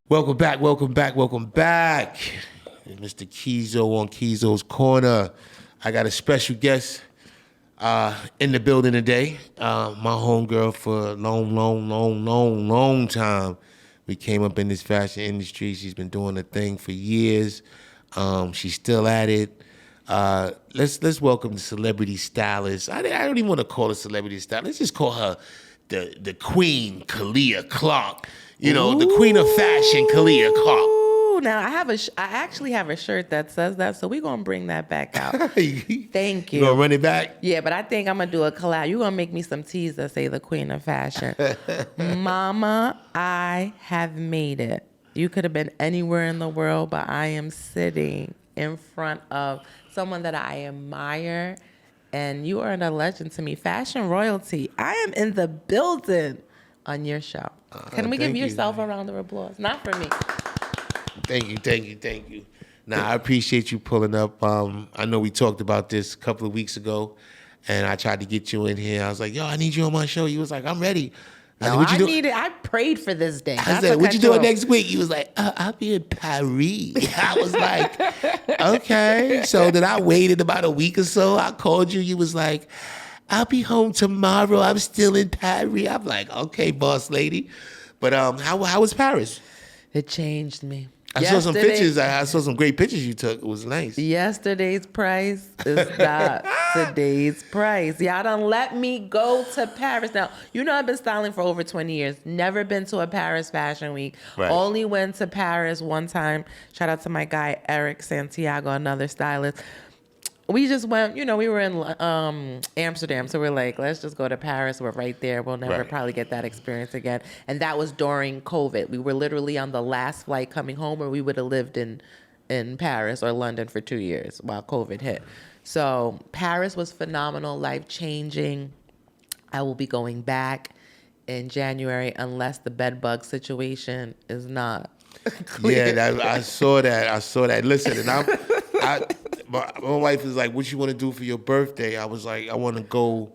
Welcome back. Mr. Keeyzo on Keeyzo's Corner. I got a special guest in the building today. My homegirl for a long time. We came up in this fashion industry. She's been doing the thing for years. She's still at it. Let's welcome the celebrity stylist. I don't even want to call her celebrity stylist. Let's just call her the queen, Khaliah Clark. You know, the queen of fashion, Khaliah Clark. Now I actually have a shirt that says that, so we're gonna bring that back out. Thank you. You gonna run it back? Yeah, but I think I'm gonna do a collab. You're gonna make me some teas that say the queen of fashion. Mama, I have made it. You could have been anywhere in the world, but I am sitting in front of someone that I admire, and you are a legend to me. Fashion royalty. I am in the building on your show. Can we give yourself a round of applause? Not for me. Thank you. Now, I appreciate you pulling up. I know we talked about this a couple of weeks ago, and I tried to get you in here. I was like, yo, I need you on my show. You was like, I'm ready. I prayed for this day. I said, what you doing next week? He was like, I'll be in Paris. I was like, okay. So then I waited about a week or so. I called you. You was like, I'll be home tomorrow. I'm still in Paris. I'm like, okay, boss lady. But how was Paris? It changed me. I saw some pictures. I saw some great pictures you took. It was nice. Yesterday's price is not today's price. Y'all done let me go to Paris. Now, you know I've been styling for over 20 years. Never been to a Paris Fashion Week. Right. Only went to Paris one time. Shout out to my guy, Eric Santiago, another stylist. We just went, we were in Amsterdam, so we're like, let's just go to Paris. We're right there. We'll never probably get that experience again. And that was during COVID. We were literally on the last flight coming home, or we would have lived in Paris or London for 2 years while COVID hit. So Paris was phenomenal, life-changing. I will be going back in January unless the bed bug situation is not clear. Yeah, I saw that. Listen, and my wife is like, what you want to do for your birthday? I was like, I want to go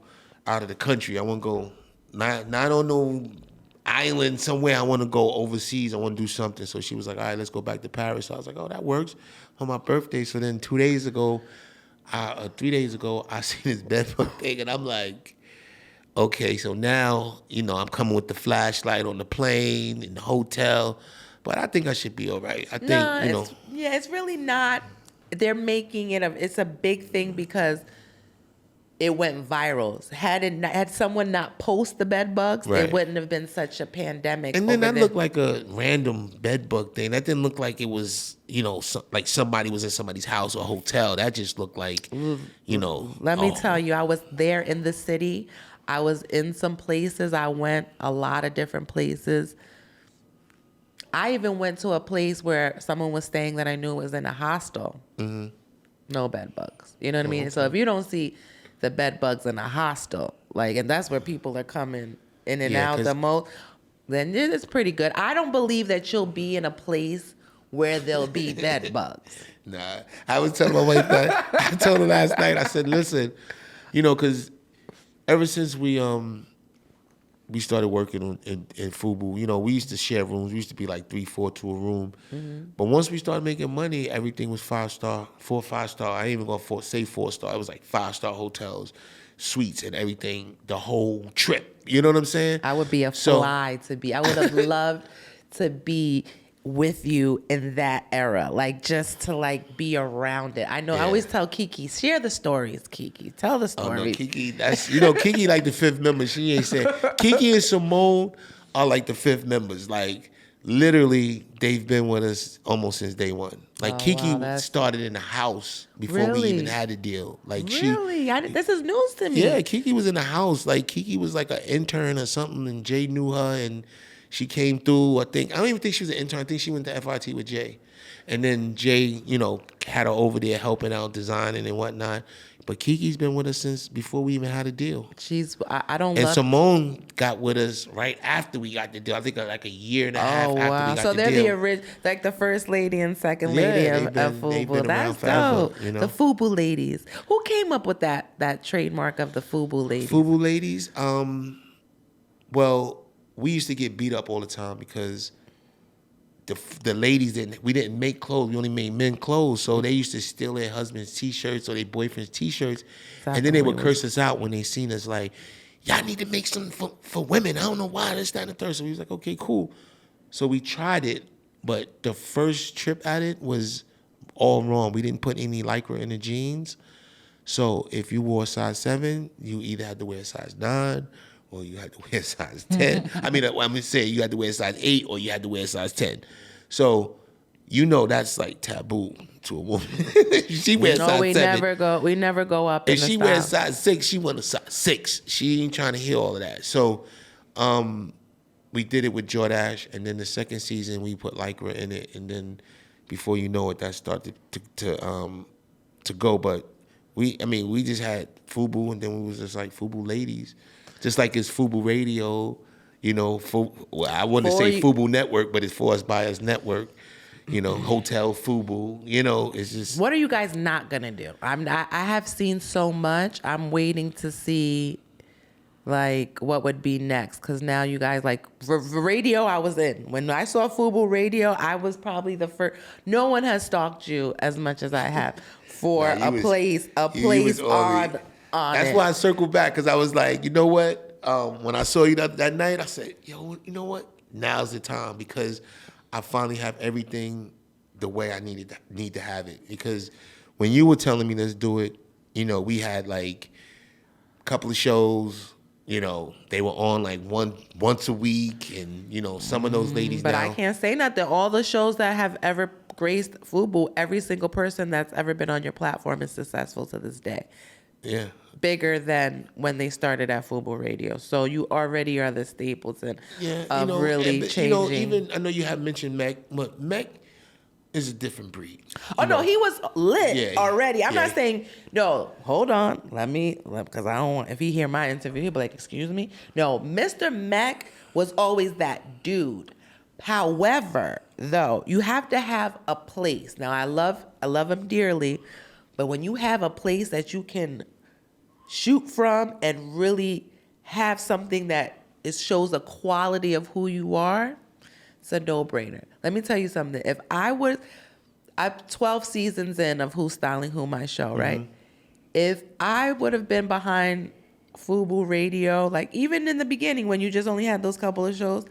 out of the country. I want to go, not on no island somewhere. I want to go overseas. I want to do something. So she was like, all right, let's go back to Paris. So I was like, oh, that works on my birthday. So then 3 days ago, I seen this bedbug thing, and I'm like, okay, so now, I'm coming with the flashlight on the plane, in the hotel, but I think I should be all right. I think, it's really not. They're making it it's a big thing because it went viral. Had someone not post the bed bugs, it wouldn't have been such a pandemic. And then that looked like a random bed bug thing. That didn't look like it was, like somebody was in somebody's house or hotel. That just looked like, Let me tell you, I was there in the city. I was in some places. I went a lot of different places. I even went to a place where someone was staying that I knew was in a hostel. Mm-hmm. No bed bugs. You know what I mean? Okay. So if you don't see the bed bugs in a hostel, and that's where people are coming in and out the most, then it's pretty good. I don't believe that you'll be in a place where there'll be bed bugs. Nah, I was telling my wife that. I told her last night, I said, listen, because ever since we started working in Fubu, we used to share rooms. We used to be like 3-4 to a room. Mm-hmm. But once we started making money, everything was 5-star, 4-5-star. I ain't even going to say 4-star. It was like 5-star hotels, suites and everything, the whole trip. You know what I'm saying? I would be I would have loved to be with you in that era, just to be around it. I know. I always tell Kiki, share the stories. Kiki, tell the stories. Oh no, Kiki, that's Kiki like the fifth member. She ain't said Kiki and Simone are like the fifth members. Literally, they've been with us almost since day one. Kiki started in the house before we even had a deal. This is news to me. Yeah, Kiki was in the house. Kiki was like an intern or something, and Jay knew her, and She came through. I don't even think she was an intern. I think she went to FRT with Jay. And then Jay, had her over there helping out designing and whatnot. But Kiki's been with us since before we even had a deal. I don't And love. Simone got with us right after we got the deal. I think like a year and a half after we got the deal. So they're like the first lady and second lady of Fubu. That's dope. The Fubu ladies. Who came up with that trademark of the Fubu ladies? Fubu ladies? Well, we used to get beat up all the time because the ladies didn't make clothes. We only made men clothes. So they used to steal their husband's T-shirts or their boyfriend's T-shirts. Exactly. And then they would curse us out when they seen us like, y'all need to make something for women. I don't know why, this, that, and the third. So we was like, okay, cool. So we tried it, but the first trip at it was all wrong. We didn't put any Lycra in the jeans. So if you wore a size 7, you either had to wear a size 9 or you had to wear a size 10. I'm going to say you had to wear a size 8 or you had to wear a size 10. So, that's like taboo to a woman. She wears size 7. We never go up if she wears size 6, she wants a size 6. She ain't trying to hear all of that. So, we did it with Jordache, and then the second season we put Lycra in it, and then before you know it, that started to go. But we just had Fubu, and then we was just like Fubu ladies. Just like it's Fubu Radio, I wouldn't say Fubu Network, but it's for us by us network, Hotel Fubu, it's just. What are you guys not gonna do? I have seen so much. I'm waiting to see, like, what would be next. Because now you guys, like, radio I was in. When I saw Fubu Radio, I was probably the first. No one has stalked you as much as I have for a place on That's it. why I circled back, because I was like, you know what? When I saw you that night, I said, yo, you know what? Now's the time, because I finally have everything the way I need to have it. Because when you were telling me let's do it, we had like a couple of shows. They were on like once a week, and some of those ladies. But now, I can't say nothing. All the shows that have ever graced Fubu, every single person that's ever been on your platform is successful to this day. Yeah. Bigger than when they started at Fubu Radio. So you already are the Stapleton of really changing. Even I know you have mentioned Mac, but Mac is a different breed. No, he was lit already. I'm not saying, no, hold on. Because I don't want, if he hear my interview, he'll be like, excuse me? No, Mr. Mac was always that dude. However, though, you have to have a place. Now, I love him dearly, but when you have a place that you can shoot from and really have something that shows a quality of who you are, it's a no-brainer. Let me tell you something. If I'm 12 seasons in of Who's Styling Who, my show, right? If I would have been behind Fubu Radio, like even in the beginning when you just only had those couple of shows,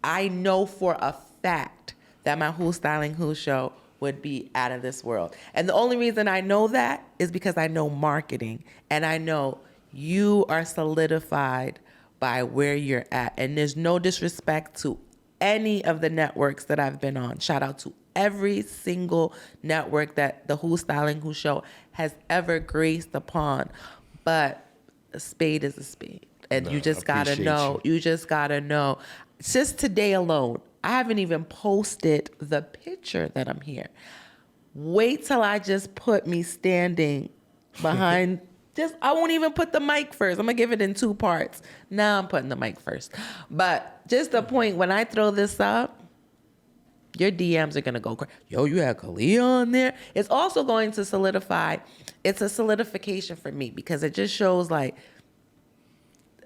I know for a fact that my Who's Styling Who show would be out of this world. And the only reason I know that is because I know marketing, and I know you are solidified by where you're at. And there's no disrespect to any of the networks that I've been on. Shout out to every single network that the Who's Styling Who show has ever graced upon. But a spade is a spade. And you just gotta know. You just gotta know. Just today alone, I haven't even posted the picture that I'm here. Wait till I just put me standing behind. I won't even put the mic first. I'm going to give it in 2 parts. Now I'm putting the mic first. But just the point, when I throw this up, your DMs are going to go crazy. Yo, you had Khaliah on there. It's also going to solidify. It's a solidification for me, because it just shows like,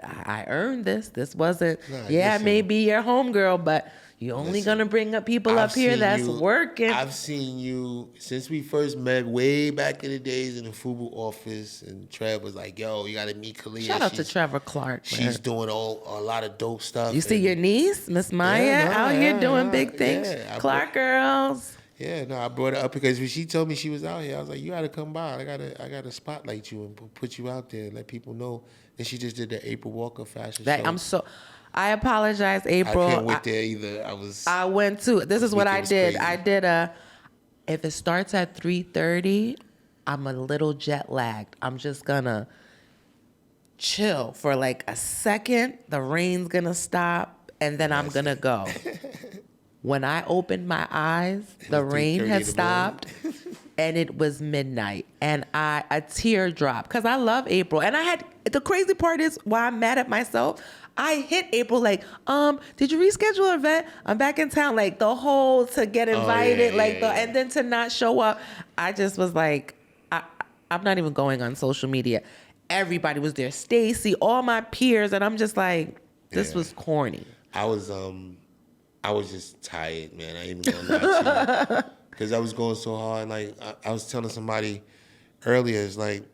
I earned this. This wasn't, maybe your homegirl, but you're only going to bring up people up here that's working. I've seen you since we first met way back in the days in the Fubu office, and Trev was like, yo, you got to meet Khaliah. Shout out to Trevor Clark. She's doing a lot of dope stuff. You see your niece, Miss Maya, out here doing big things. Clark girls. Yeah, no, I brought her up because when she told me she was out here, I was like, you got to come by. I got to spotlight you and put you out there and let people know. And she just did the April Walker fashion show. I apologize, April. I can't wait there either. I went to, this is what I did. Crazy. I did if it starts at 3:30, I'm a little jet lagged. I'm just gonna chill for like a second. The rain's gonna stop and then I'm going to go. When I opened my eyes, the rain had stopped and it was midnight and a tear dropped because I love April. And the crazy part is why I'm mad at myself. I hit April like, did you reschedule an event? I'm back in town. Like the whole to get invited, and then to not show up. I just was like, I'm not even going on social media. Everybody was there. Stacy, all my peers. And I'm just like, this was corny. I was just tired, man. I ain't even gonna lie to you. Because I was going so hard. Like, I was telling somebody earlier, it's like,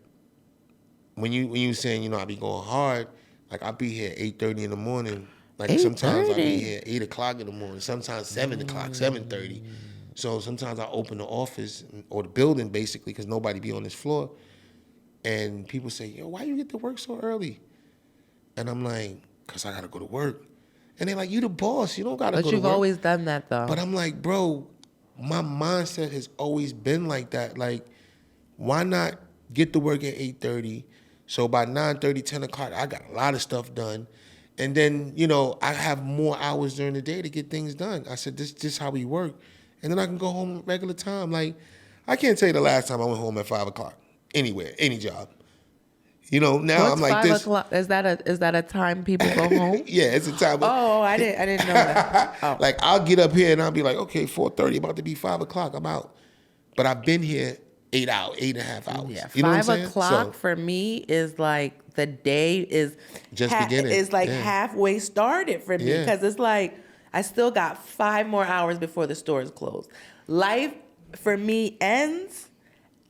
when you saying, I be going hard, like, I'll be here 8:30 in the morning. Like, sometimes I'll be here 8 o'clock in the morning. Sometimes 7 o'clock, 7:30. So sometimes I open the office or the building, basically, because nobody be on this floor. And people say, yo, why you get to work so early? And I'm like, because I got to go to work. And they're like, you the boss. You don't got to go to work. But you've always done that, though. But I'm like, bro, my mindset has always been like that. Like, why not get to work at 8:30? So by 9:30, 10 o'clock, I got a lot of stuff done. And then, I have more hours during the day to get things done. I said, this is how we work. And then I can go home regular time. Like, I can't tell you the last time I went home at 5 o'clock. Anywhere, any job. Now What's I'm like 5 this. o'clock? Is that a time people go home? Yeah, it's a time. Oh, I didn't know that. Oh. Like, I'll get up here and I'll be like, okay, 4:30, about to be 5 o'clock, I'm out. But I've been here 8 hours, 8.5 hours. Yeah, you know 5 what I'm o'clock for me is like the day is just beginning. Is like halfway started for me because it's like I still got 5 more hours before the stores close. Life for me ends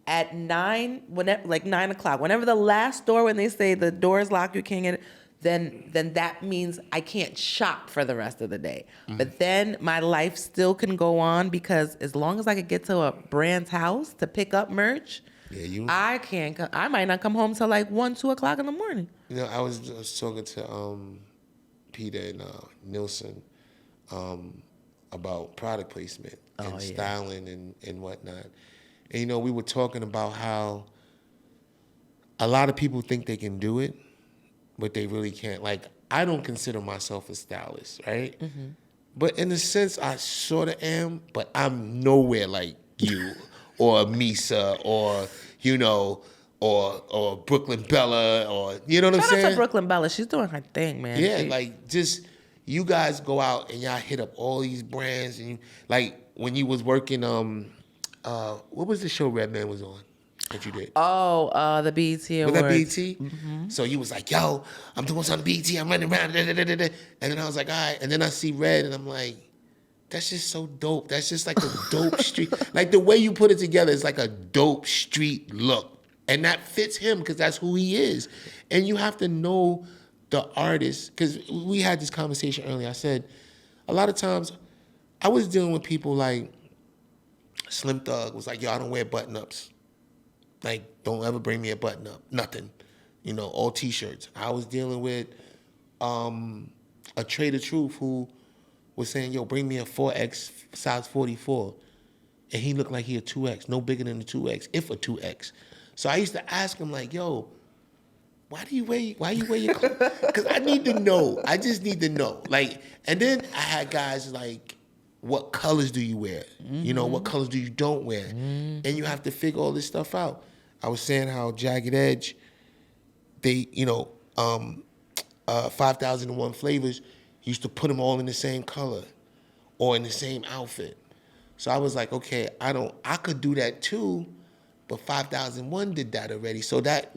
at 9, like 9 o'clock. Whenever the last door, when they say the door's locked, you can't get it, then that means I can't shop for the rest of the day. Mm-hmm. But then my life still can go on because as long as I could get to a brand's house to pick up merch, I might not come home till like 1, 2 o'clock in the morning. I was talking to Peter and Nilsson about product placement and styling and whatnot. And, we were talking about how a lot of people think they can do it, but they really can't. Like, I don't consider myself a stylist, right? Mm-hmm. But in a sense, I sort of am, but I'm nowhere like you or Misa or, or Brooklyn Bella or, you know what I'm saying? Shout out to Brooklyn Bella. She's doing her thing, man. Yeah, just you guys go out and y'all hit up all these brands. And when you was working, what was the show Redman was on that you did? Oh, the BET Awards. Was that BET? Mm-hmm. So you was like, yo, I'm doing something BET, I'm running around, da, da, da, da, da. And then I was like, all right. And then I see Red and I'm like, that's just so dope. That's just like a dope street. Like the way you put it together is like a dope street look. And that fits him because that's who he is. And you have to know the artist, because we had this conversation earlier. I said, a lot of times I was dealing with people like Slim Thug was like, yo, I don't wear button-ups. Like, don't ever bring me a button-up. Nothing. All T-shirts. I was dealing with a Trader Truth who was saying, yo, bring me a 4X size 44. And he looked like he a 2X, no bigger than a 2X, if a 2X. So I used to ask him, like, yo, why you wear your clothes? Because I need to know. I just need to know. Like, and then I had guys like, what colors do you wear? Mm-hmm. What colors do you don't wear? Mm-hmm. And you have to figure all this stuff out. I was saying how Jagged Edge, they, 5,001 flavors, used to put them all in the same color or in the same outfit. So I was like, okay, I could do that too, but 5001 did that already. So that,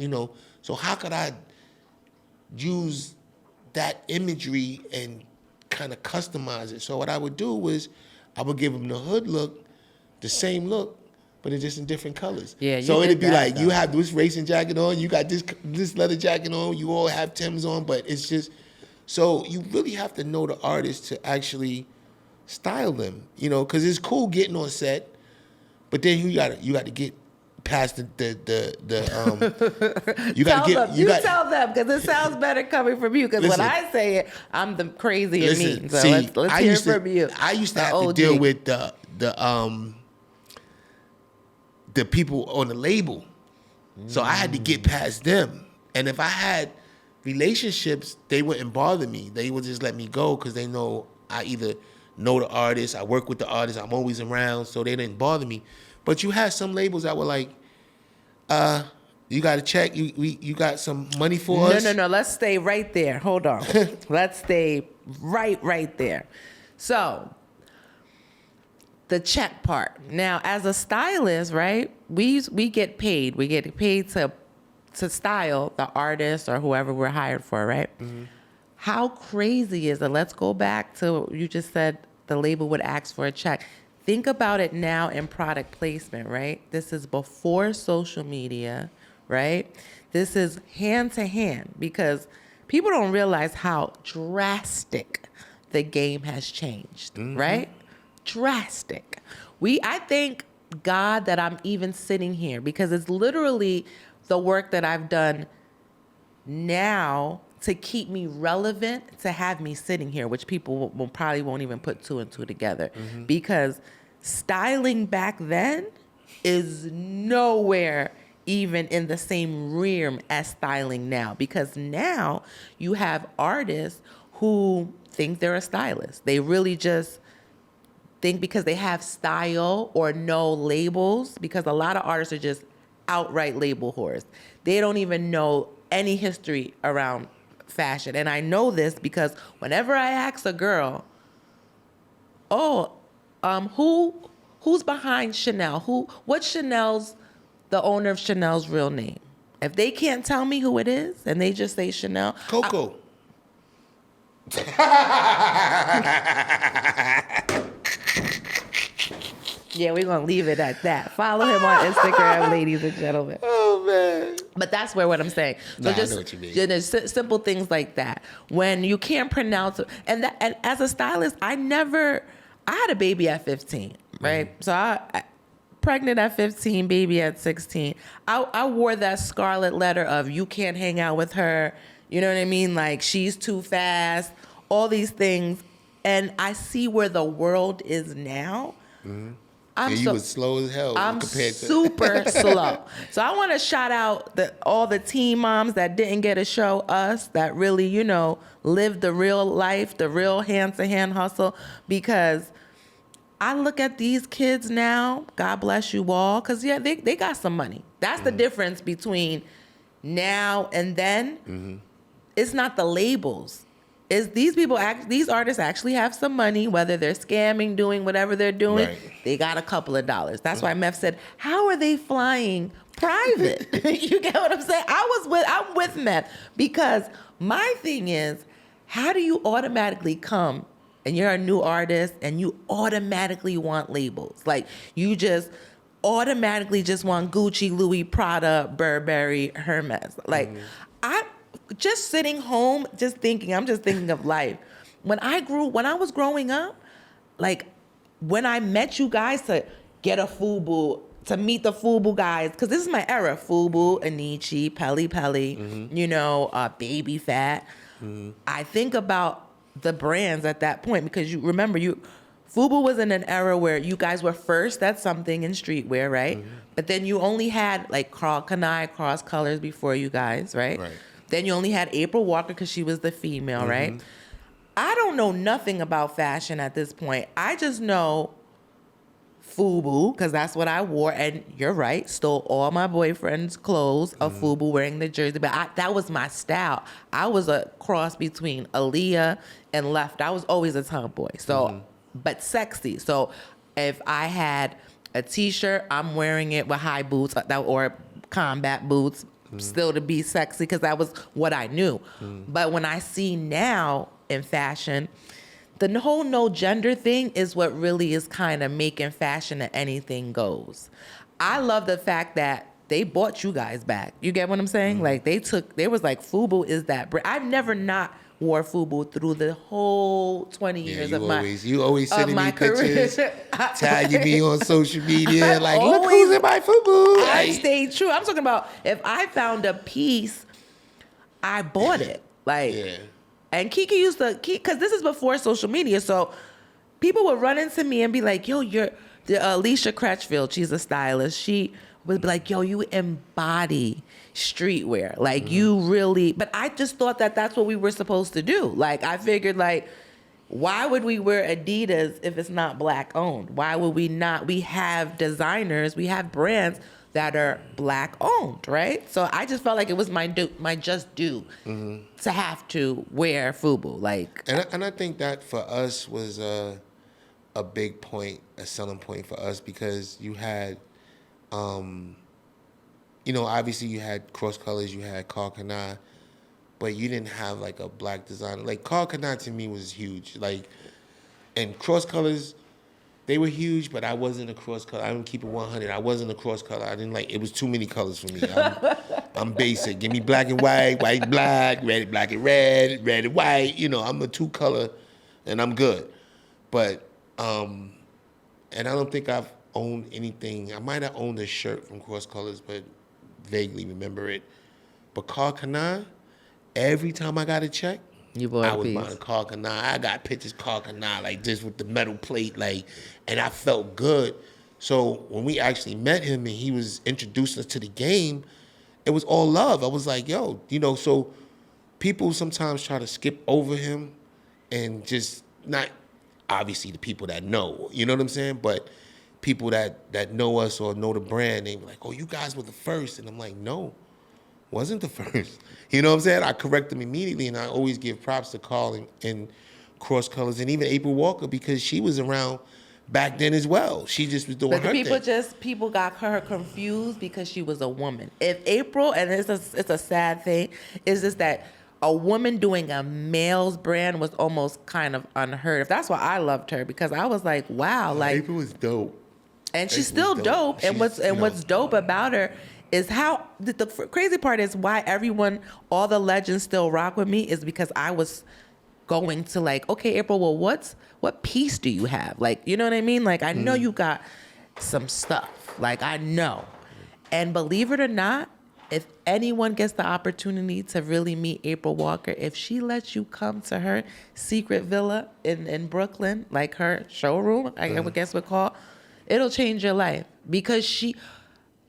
so how could I use that imagery and kind of customize it? So what I would do was I would give them the hood look, the same look, but it's just in different colors. Yeah. So it'd be like, you have this racing jacket on, you got this leather jacket on, you all have Timbs on, but it's just, so you really have to know the artist to actually style them, because it's cool getting on set, but then you got to get past you got to get tell them because it sounds better coming from you, because when I say it, I'm the crazy and mean. So let's hear from you. I used to have to deal with the people on the label. So I had to get past them. And if I had relationships, they wouldn't bother me. They would just let me go because they know I either know the artist, I work with the artist, I'm always around, so they didn't bother me. But you had some labels that were like, you got a check, you got some money for us? No. Let's stay right there. Hold on. Let's stay right there. So, the check part. Now, as a stylist, right, we get paid. We get paid to style the artist or whoever we're hired for, right? Mm-hmm. How crazy is it? Let's go back to, you just said the label would ask for a check. Think about it now in product placement, right? This is before social media, right? This is hand to hand because people don't realize how drastic the game has changed, right? Drastic. I thank God that I'm even sitting here because it's literally the work that I've done now to keep me relevant, to have me sitting here, which people will probably won't even put two and two together. Because styling back then is nowhere even in the same realm as styling now. Because now you have artists who think they're a stylist. They really just think because they have style or no labels, because a lot of artists are just outright label whores. They don't even know any history around fashion. And I know this because whenever I ask a girl, who's behind Chanel? What's Chanel's, the owner of Chanel's real name? If they can't tell me who it is and they just say Chanel. Coco. Yeah, we're going to leave it at that. Follow him on Instagram, ladies and gentlemen. Oh, man. But that's what I'm saying. So I know what you mean. Just simple things like that. When you can't pronounce it. And as a stylist, I had a baby at 15, right? So I pregnant at 15, baby at 16. I wore that scarlet letter of you can't hang out with her. You know what I mean? Like, she's too fast. All these things. And I see where the world is now. You was slow as hell I'm compared to super slow. So I want to shout out all the teen moms that didn't get to show us, that really, lived the real life, the real hand-to-hand hustle. Because I look at these kids now, God bless you all, because, yeah, they got some money. That's the difference between now and then. It's not the labels. Is these artists actually have some money, whether they're scamming, doing whatever they're doing, right. They got a couple of dollars. That's why Meth said, how are they flying private? You get what I'm saying? I'm with Meth because my thing is, how do you automatically come and you're a new artist and you automatically want labels? Like you just automatically just want Gucci, Louis, Prada, Burberry, Hermes. Like I'm just sitting home, I'm just thinking of life. When I was growing up, like when I met you guys to get a Fubu, to meet the Fubu guys, because this is my era, Fubu, Anichi, Peli, Baby Fat. I think about the brands at that point because you remember Fubu was in an era where you guys were first at something in streetwear, right? But then you only had like Khaliah, Cross Colors before you guys, right? Then you only had April Walker because she was the female, right? I don't know nothing about fashion at this point. I just know Fubu because that's what I wore. And you're right, stole all my boyfriend's clothes of Fubu wearing the jersey. But that was my style. I was a cross between Aaliyah and Left. I was always a tomboy. So, but sexy. So if I had a T-shirt, I'm wearing it with high boots or combat boots. Still to be sexy because that was what I knew. But when I see now in fashion, the whole no gender thing is what really is kind of making fashion that anything goes. I love the fact that they bought you guys back. You get what I'm saying? Like they was like, Fubu is that brand. I've never not wore Fubu through the whole 20 years of my career. You always sending me pictures, tagging me on social media, like, look who's in my Fubu. I stayed true. I'm talking about if I found a piece, I bought it. And Kiki used to, because this is before social media, so people would run into me and be like, yo, you're Alicia Crutchfield. She's a stylist. She would be like, yo, you embody streetwear. Like, you really, but I just thought that that's what we were supposed to do. Like, I figured, like, why would we wear Adidas if it's not Black owned? Why would we not? We have designers, we have brands that are Black owned, right? So I just felt like it was my just due to have to wear Fubu. Like, and I think that for us was a big point, a selling point for us, because you had, obviously you had Cross Colors, you had Khaliah, but you didn't have like a Black designer. Like Khaliah to me was huge. Like, and Cross Colors, they were huge, but I wasn't a cross color. I didn't keep it 100. I wasn't a cross color. I didn't like, it was too many colors for me. I'm basic. Give me black and white, white, black, red, black and red and white. I'm a 2-color and I'm good. But, and I don't think I've owned anything. I might have owned a shirt from Cross Colors, but vaguely remember it. But Khaliah, every time I got a check, I was buying a Khaliah. I got pictures Khaliah, like just with the metal plate, like, and I felt good. So when we actually met him and he was introducing us to the game, it was all love. I was like, yo, so people sometimes try to skip over him and just not, obviously the people that know, you know what I'm saying? But people that know us or know the brand, they were like, oh, you guys were the first. And I'm like, no. Wasn't the first. You know what I'm saying? I correct them immediately, and I always give props to Carl and Cross Colors and even April Walker, because she was around back then as well. She just was doing her thing. People got her confused because she was a woman. If April, and it's a sad thing, is just that a woman doing a male's brand was almost kind of unheard of. That's why I loved her, because I was like, wow, like April was dope. And she's still dope. And what's dope about her is how the crazy part is why all the legends still rock with me is because I was going to like, okay, April, well, what piece do you have? Like, you know what I mean? Like, I know you got some stuff. Like, I know. And believe it or not, if anyone gets the opportunity to really meet April Walker, if she lets you come to her secret villa in Brooklyn, like her showroom, I guess we call, it'll change your life, because she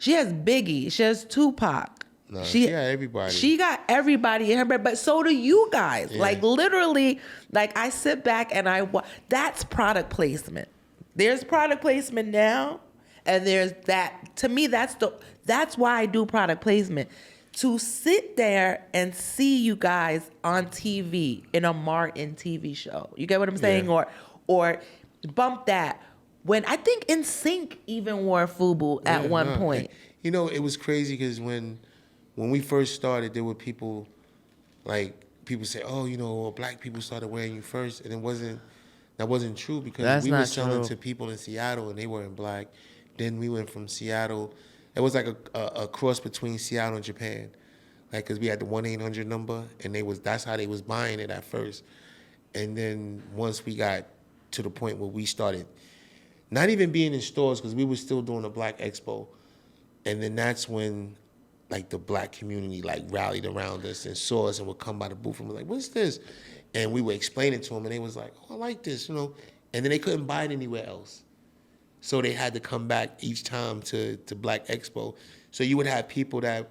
has Biggie, she has Tupac. No, she got everybody. She got everybody in her bed, but so do you guys. Yeah. Like, literally, like, I sit back and that's product placement. There's product placement now, and there's that. To me, that's why I do product placement. To sit there and see you guys on TV in a Martin TV show. You get what I'm saying? Yeah. Or bump that. When I think NSYNC even wore Fubu at one point. It was crazy because when we first started, there were people say, oh, black people started wearing you first, and that wasn't true, because we were selling to people in Seattle and they weren't black. Then we went from Seattle. It was like a cross between Seattle and Japan, like, because we had the 1-800 number, and that's how they was buying it at first. And then once we got to the point where we started not even being in stores, because we were still doing a Black Expo. And then that's when, like, the black community, like, rallied around us and saw us and would come by the booth and was like, what's this? And we would explain it to them, and they was like, oh, I like this, And then they couldn't buy it anywhere else. So they had to come back each time to Black Expo. So you would have people that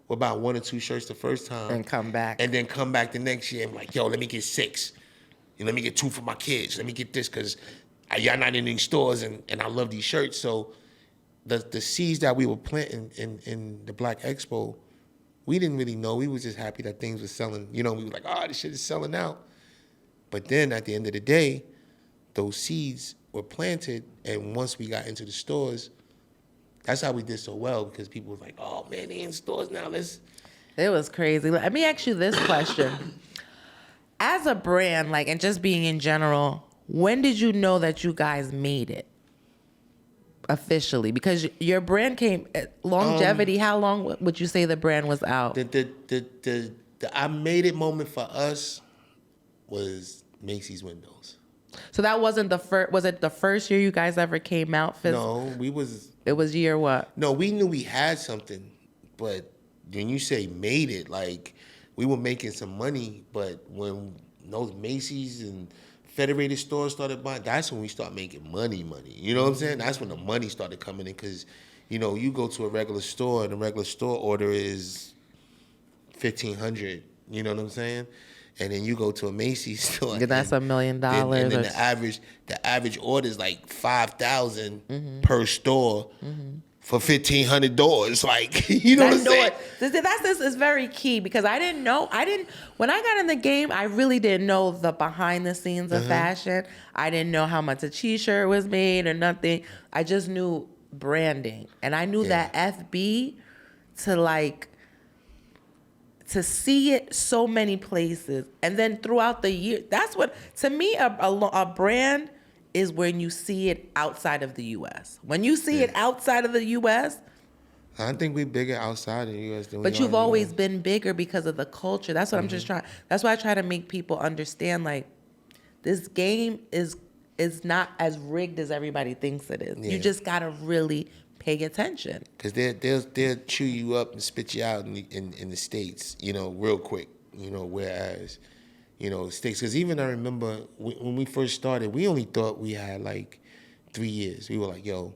were about 1 or 2 shirts the first time. And come back. And then come back the next year and be like, yo, let me get 6. Let me get 2 for my kids. Let me get this, because y'all not in any stores, and I love these shirts. So the seeds that we were planting in the Black Expo, we didn't really know. We were just happy that things were selling. We were like, oh, this shit is selling out. But then at the end of the day, those seeds were planted, and once we got into the stores, that's how we did so well, because people were like, oh, man, they in stores now. It was crazy. Let me ask you this question. As a brand, like, and just being in general, when did you know that you guys made it officially? Because your brand came, longevity, how long would you say the brand was out? The I made it moment for us was Macy's Windows. So that wasn't the first, was it the first year you guys ever came out? No, it was year what? No, we knew we had something, but when you say made it, like, we were making some money, but when those Macy's and Federated stores started buying, that's when we started making money. You know what I'm saying? That's when the money started coming in, because You go to a regular store and the regular store order is $1,500. You know what I'm saying? And then you go to a Macy's store. That's $1 million. And then the average order is like $5,000 per store for $1,500. Like, you know what I'm saying? This is very key because when I got in the game, I really didn't know the behind the scenes of fashion. I didn't know how much a t-shirt was made or nothing. I just knew branding. And I knew that FB to see it so many places. And then throughout the year, that's what, to me, a brand is when you see it outside of the U.S. When you see it outside of the U.S. I think we're bigger outside of the U.S. than we are. But you've always been bigger because of the culture. That's what I'm just trying. That's why I try to make people understand, like, this game is not as rigged as everybody thinks it is. Yeah. You just got to really pay attention. Because they'll chew you up and spit you out in the States, real quick, whereas, States. Because even I remember when we first started, we only thought we had like 3 years. We were like, yo,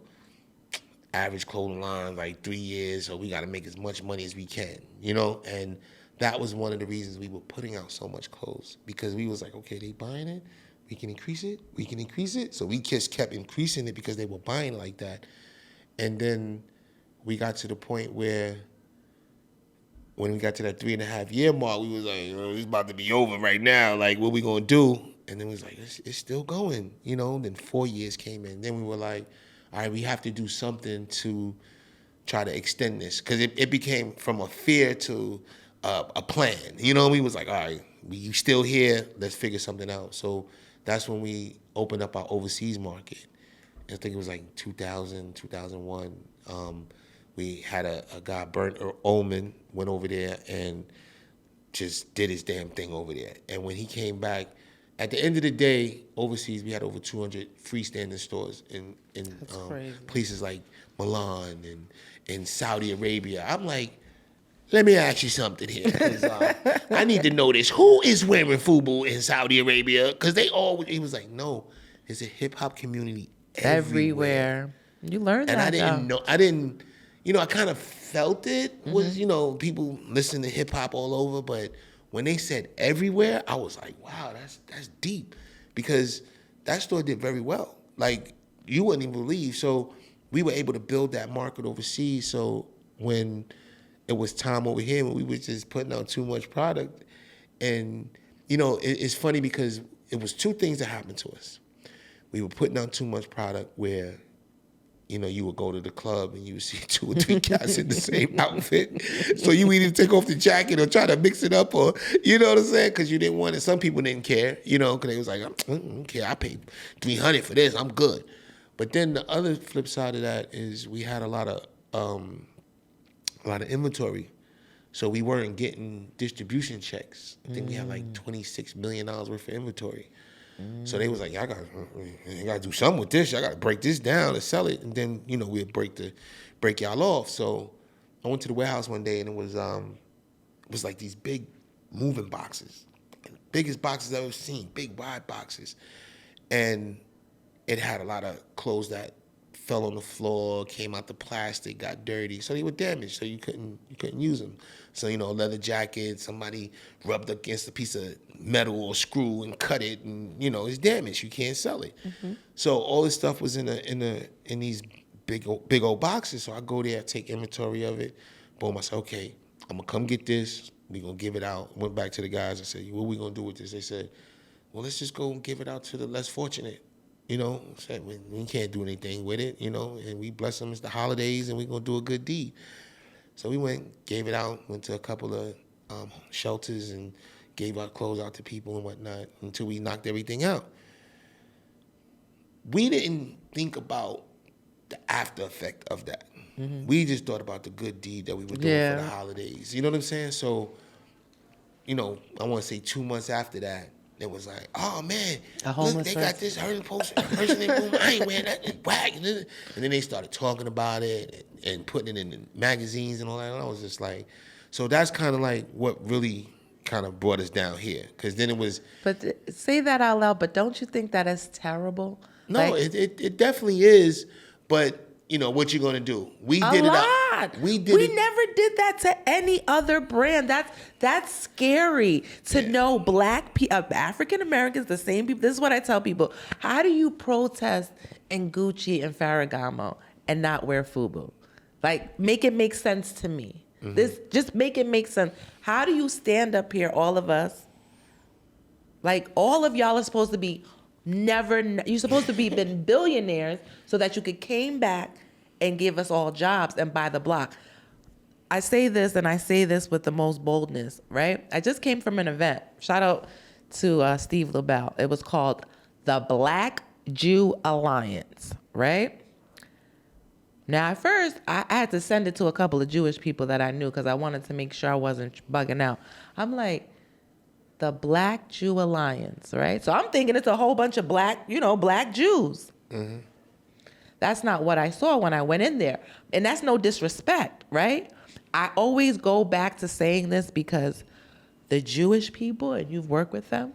average clothing line, like 3 years, so we got to make as much money as we can, And that was one of the reasons we were putting out so much clothes, because we was like, okay, they buying it, we can increase it. So we just kept increasing it because they were buying like that. And then we got to the point where when we got to that 3.5 year mark, we was like, it's about to be over right now. Like, what we gonna do? And then we was like, it's still going, Then 4 years came in. Then we were like, all right, we have to do something to try to extend this. Because it became from a fear to a plan. We was like, all right, we still here. Let's figure something out. So that's when we opened up our overseas market. I think it was like 2000, 2001. We had a guy, Bernd Ullman, went over there and just did his damn thing over there. And when he came back, at the end of the day, overseas, we had over 200 freestanding stores in places like Milan and in Saudi Arabia. I'm like, let me ask you something here. 'Cause, I need to know this. Who is wearing Fubu in Saudi Arabia? Because he was like, no, there's a hip-hop community everywhere. You learned that. And I didn't, I kind of felt it was, people listen to hip hop all over, but when they said everywhere, I was like, wow, that's deep, because that store did very well. Like, you wouldn't even believe. So we were able to build that market overseas. So when it was time over here, when we were just putting out too much product, and it's funny because it was two things that happened to us. We were putting out too much product where, you would go to the club and you would see 2 or 3 cats in the same outfit. So you either take off the jacket or try to mix it up, or, you know what I'm saying? Because you didn't want it. Some people didn't care, because they was like, I don't care. I paid $300 for this. I'm good. But then the other flip side of that is we had a lot of inventory. So we weren't getting distribution checks. I think we had like $26 million worth of inventory. So they was like, I gotta do something with this. I gotta break this down and sell it, and then we'd break y'all off. So I went to the warehouse one day, and it was like these big moving boxes, the biggest boxes I've ever seen, big wide boxes, and it had a lot of clothes that fell on the floor, came out the plastic, got dirty, so they were damaged, so you couldn't use them. So leather jacket, somebody rubbed against a piece of metal or screw and cut it, and it's damaged. You can't sell it. Mm-hmm. So all this stuff was in these big old boxes. So I go there, take inventory of it. Boom, I said, okay, I'm gonna come get this. We gonna give it out. Went back to the guys. I said, what we gonna do with this? They said, well, let's just go and give it out to the less fortunate. Said we can't do anything with it, and we bless them. It's the holidays, and we gonna do a good deed. So we went, gave it out, went to a couple of shelters and gave our clothes out to people and whatnot until we knocked everything out. We didn't think about the after effect of that. Mm-hmm. We just thought about the good deed that we were doing for the holidays. You know what I'm saying? So, I want to say 2 months after that, it was like, oh man, look, they got this person in boom, I ain't wearing that, and whack. And then they started talking about it and putting it in the magazines and all that. And I was just like, so that's kind of like what really kind of brought us down here. Because then it was. But say that out loud, but don't you think that is terrible? No, it definitely is. But what you're gonna do. We A did lot. it. We never did that to any other brand. That's scary to know Black African Americans, the same people. This is what I tell people. How do you protest in Gucci and Ferragamo and not wear Fubu? Like, make it make sense to me. Just make it make sense. How do you stand up here, all of us? Like, all of y'all are supposed to be you're supposed to be been billionaires so that you could came back and give us all jobs and buy the block. I say this, and I say this with the most boldness, right? I just came from an event. Shout out to Steve LaBelle. It was called the Black Jew Alliance, right? Now, at first, I had to send it to a couple of Jewish people that I knew because I wanted to make sure I wasn't bugging out. I'm like, the Black Jew Alliance, right? So I'm thinking it's a whole bunch of black Jews. That's not what I saw when I went in there. And that's no disrespect, right? I always go back to saying this because the Jewish people, and you've worked with them,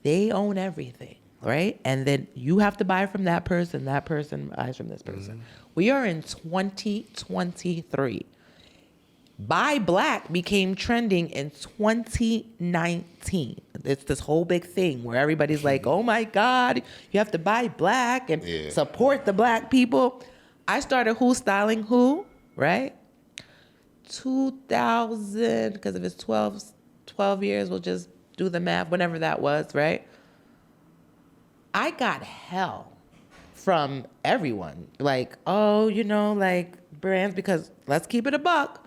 they own everything, right? And then you have to buy from that person buys from this person. We are in 2023. Buy Black became trending in 2019. It's this whole big thing where everybody's like, oh my God, you have to buy Black and support the Black people. I started Who Styling Who, right? 2000, because if it's 12 years, we'll just do the math, whenever that was, right? I got hell from everyone. Like, oh, brands, because let's keep it a buck.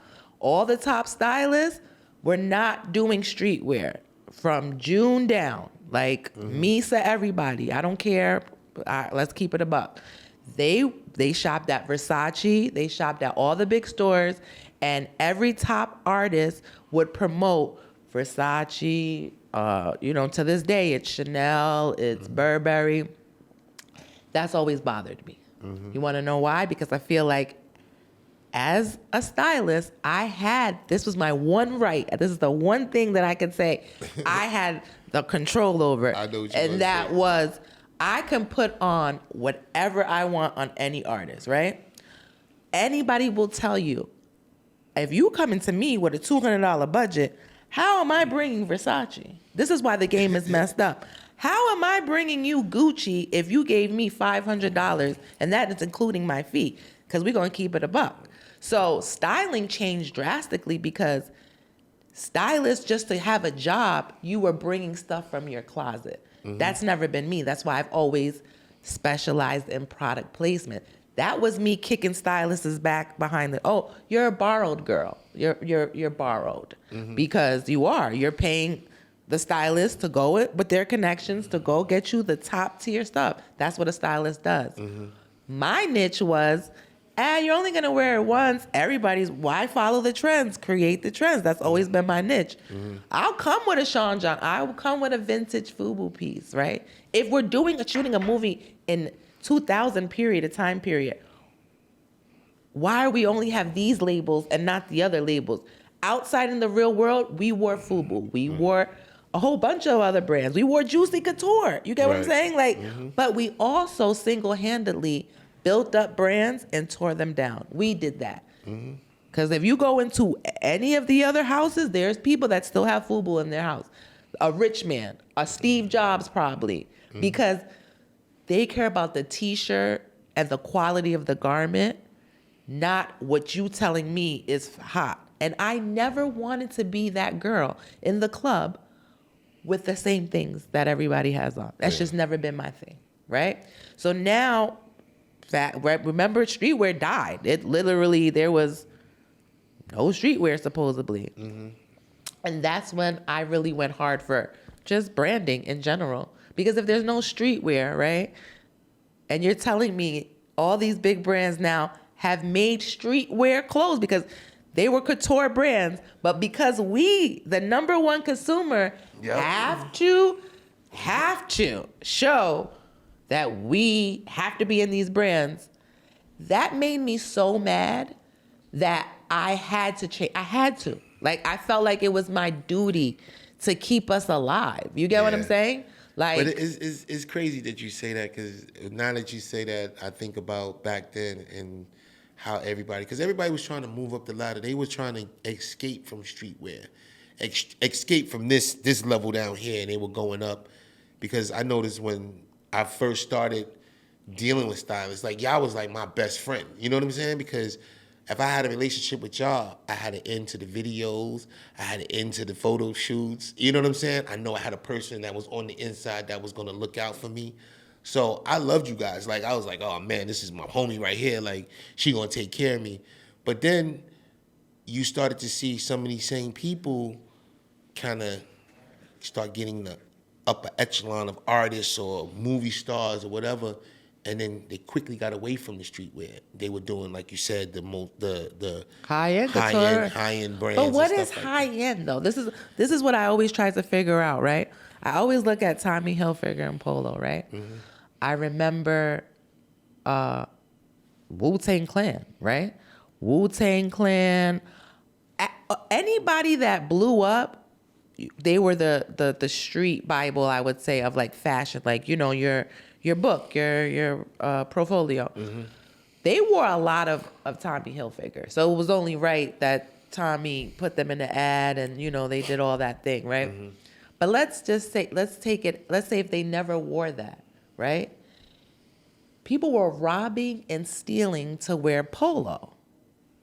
All the top stylists were not doing streetwear from June down. Like, Misa, everybody. I don't care. Let's keep it a buck. They shopped at Versace. They shopped at all the big stores. And every top artist would promote Versace. To this day, it's Chanel, it's Burberry. That's always bothered me. You want to know why? Because I feel like as a stylist, this was my one right. This is the one thing that I could say I had the control over. I know what you and that say. was, I can put on whatever I want on any artist, right? Anybody will tell you, if you coming to me with a $200 budget, how am I bringing Versace? This is why the game is messed up. How am I bringing you Gucci if you gave me $500 and that is including my fee? Because we're going to keep it a buck. So styling changed drastically because stylists, just to have a job, you were bringing stuff from your closet. That's never been me. That's why I've always specialized in product placement. That was me kicking stylists back behind you're a borrowed girl. You're borrowed because you're paying the stylist to go with their connections to go get you the top tier stuff. That's what a stylist does. My niche was, you're only going to wear it once. Why follow the trends? Create the trends. That's always been my niche. I'll come with a Sean John. I will come with a vintage Fubu piece, right? If we're shooting a movie in 2000 time period, why are we only have these labels and not the other labels? Outside in the real world, we wore Fubu. We wore a whole bunch of other brands. We wore Juicy Couture. You get what I'm saying? But we also single-handedly built up brands and tore them down. We did that. Because if you go into any of the other houses, there's people that still have Fubu in their house. A rich man, a Steve Jobs probably, because they care about the t-shirt and the quality of the garment, not what you telling me is hot. And I never wanted to be that girl in the club with the same things that everybody has on. That's just never been my thing, right? So now, remember, streetwear died. It literally, there was no streetwear supposedly. And that's when I really went hard for just branding in general. Because if there's no streetwear, right, and you're telling me all these big brands now have made streetwear clothes because they were couture brands, but because we, the number one consumer, have to show that we have to be in these brands, that made me so mad that I had to change. I had to. Like, I felt like it was my duty to keep us alive. You get what I'm saying? Like, but it's crazy that you say that, because now that you say that, I think about back then and how because everybody was trying to move up the ladder. They were trying to escape from streetwear, escape from this level down here, and they were going up. Because I noticed when I first started dealing with stylists, like y'all was like my best friend. You know what I'm saying? Because if I had a relationship with y'all, I had an end to the videos, I had an end to the photo shoots. You know what I'm saying? I know I had a person that was on the inside that was gonna look out for me. So I loved you guys. Like, I was like, oh man, this is my homie right here. Like, she gonna take care of me. But then you started to see some of these same people kind of start getting the upper echelon of artists or movie stars or whatever, and then they quickly got away from the streetwear. They were doing, like you said, the high end brands. But what is like high end though? This is what I always try to figure out, right? I always look at Tommy Hilfiger and Polo, right? Mm-hmm. I remember Wu-Tang Clan, right? Wu-Tang Clan. Anybody that blew up, they were the street Bible, I would say, of like fashion, like, you know, your book, your portfolio. Mm-hmm. They wore a lot of Tommy Hilfiger, so it was only right that Tommy put them in the ad, and you know they did all that thing, right? Mm-hmm. But let's say if they never wore that, right? People were robbing and stealing to wear Polo.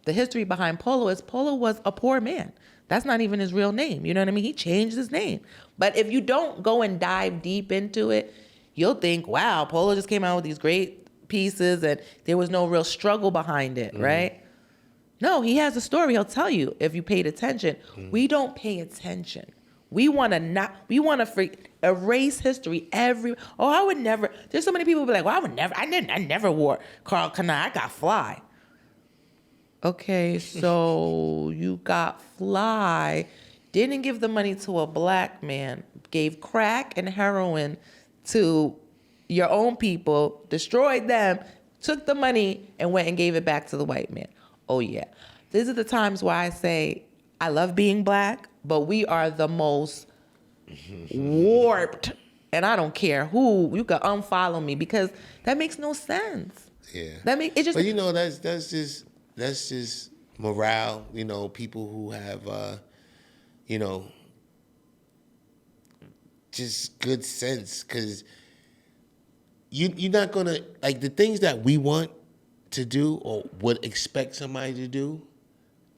The history behind Polo is Polo was a poor man. That's not even his real name. You know what I mean? He changed his name. But if you don't go and dive deep into it, you'll think, wow, Polo just came out with these great pieces and there was no real struggle behind it, mm-hmm. right? No, he has a story. He'll tell you if you paid attention. Mm-hmm. We don't pay attention. We want to erase history. I would never. There's so many people who be like, well, I never wore Karl Kani. I got fly. Okay, so you got fly, didn't give the money to a black man, gave crack and heroin to your own people, destroyed them, took the money and went and gave it back to the white man. Oh yeah. These are the times why I say I love being black, but we are the most warped, and I don't care who, you can unfollow me because that makes no sense. Yeah. It just. But you know, that's just morale, you know, people who have, you know, just good sense, because you're not going to, like, the things that we want to do or would expect somebody to do,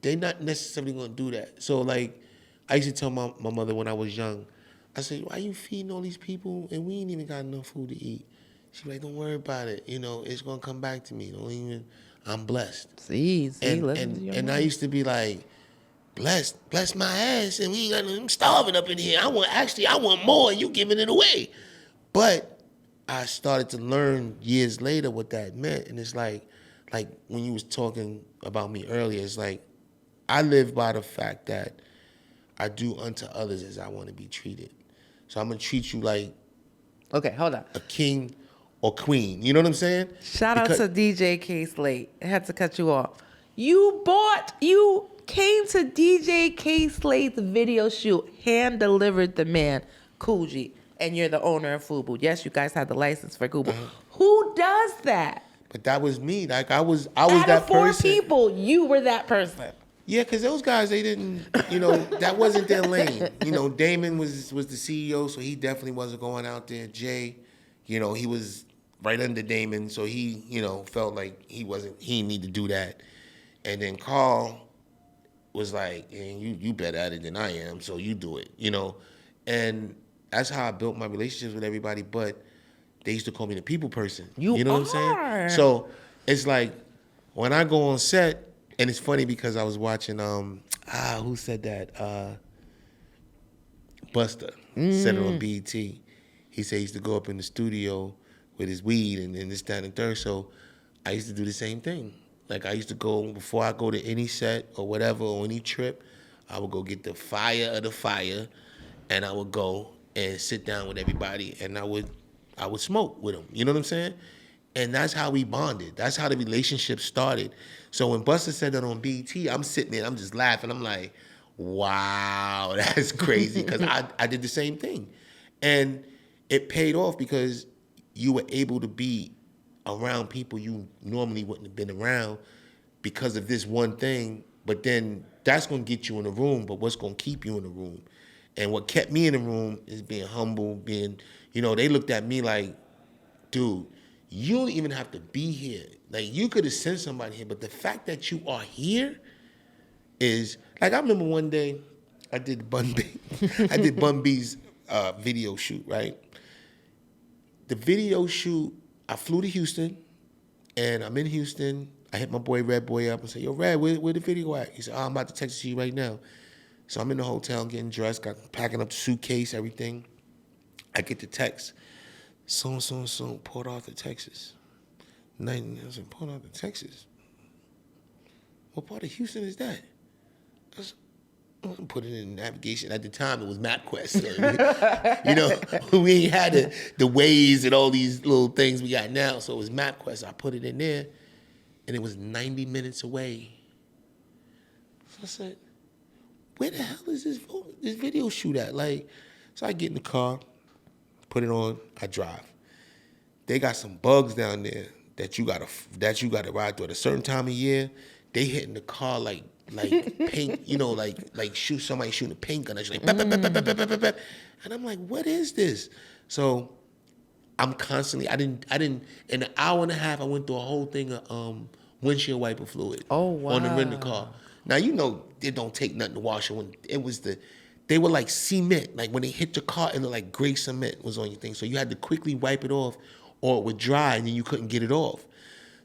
they're not necessarily going to do that. So, like, I used to tell my mother when I was young, I said, why you feeding all these people and we ain't even got enough food to eat? She's like, don't worry about it. You know, it's going to come back to me. I'm blessed. See, and I used to be like, bless my ass, and I'm starving up in here. I want more, and you giving it away. But I started to learn years later what that meant, and it's like when you was talking about me earlier, it's like I live by the fact that I do unto others as I want to be treated. So I'm gonna treat you like, okay, hold on, a king or queen. You know what I'm saying? Shout out to DJ K Slate. I had to cut you off. You came to DJ K Slate's video shoot, hand delivered the man, Coogee, and you're the owner of Fubu. Yes, you guys have the license for Fubu. Uh-huh. Who does that? But that was me. Like I was that person. Out of four person. people, you were that person. Yeah, because those guys, they didn't, you know, that wasn't their lane. You know, Damon was the CEO, so he definitely wasn't going out there. Jay, you know, he was right under Damon, so he, you know, felt like he didn't need to do that. And then Carl was like, hey, you better at it than I am, so you do it, you know. And that's how I built my relationships with everybody, but they used to call me the people person. You know what I'm saying? So it's like when I go on set, and it's funny because I was watching, who said that? Busta said it on BET. He said he used to go up in the studio with his weed and this, that, and third. So I used to do the same thing. Like I used to go, before I go to any set or whatever, or any trip, I would go get the fire of the fire, and I would go and sit down with everybody, and I would smoke with them. You know what I'm saying? And that's how we bonded. That's how the relationship started. So when Busta said that on BET, I'm sitting there, I'm just laughing. I'm like, wow, that's crazy, because I did the same thing. And it paid off because you were able to be around people you normally wouldn't have been around because of this one thing. But then that's going to get you in the room, but what's going to keep you in the room? And what kept me in the room is being humble, they looked at me like, dude, you don't even have to be here. Like, you could have sent somebody here, but the fact that you are here is, like, I remember one day I did Bun B's video shoot, right? The video shoot, I flew to Houston, and I'm in Houston. I hit my boy Red Boy up and said, yo, Red, where the video at? He said, I'm about to text it to you right now. So I'm in the hotel getting dressed, packing up the suitcase, everything. I get the text. So, Port Arthur, Texas. I said, Port Arthur, Texas? What part of Houston is that? I said, put it in navigation. At the time, it was MapQuest. So, we ain't had the Waze and all these little things we got now. So it was MapQuest. I put it in there, and it was 90 minutes away. So I said, where the hell is this video shoot at? Like, so I get in the car, put it on, I drive. They got some bugs down there that you gotta ride through at a certain time of year. They hitting the car like paint, like somebody shooting a paint gun. It's like, bap, bap, bap, bap, bap, bap, bap. And I'm like, what is this? So I'm constantly, I didn't, in an hour and a half, I went through a whole thing of windshield wiper fluid. Oh, wow. On the rental car. Now, it don't take nothing to wash it. When they were like cement. Like when they hit your car and like gray cement was on your thing. So you had to quickly wipe it off or it would dry and then you couldn't get it off.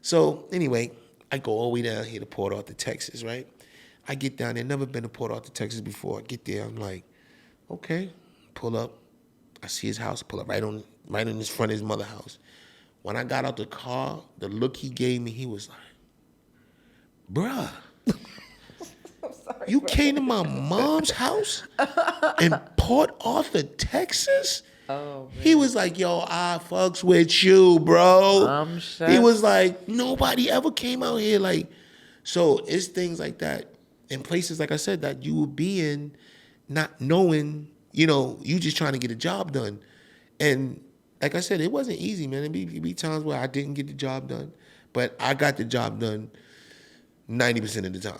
So anyway, I go all the way down here to Port Arthur, Texas, right? I get down there, never been to Port Arthur, Texas before. I get there, I'm like, okay, pull up. I see his house, pull up right on his front of his mother's house. When I got out the car, the look he gave me, he was like, bruh. You came to my mom's house in Port Arthur, Texas? Oh, man. He was like, yo, I fucks with you, bro. I'm sure. He was like, nobody ever came out here. Like, so it's things like that in places, like I said, that you will be in not knowing, you just trying to get a job done. And like I said, it wasn't easy, man. It'd be times where I didn't get the job done, but I got the job done 90% of the time.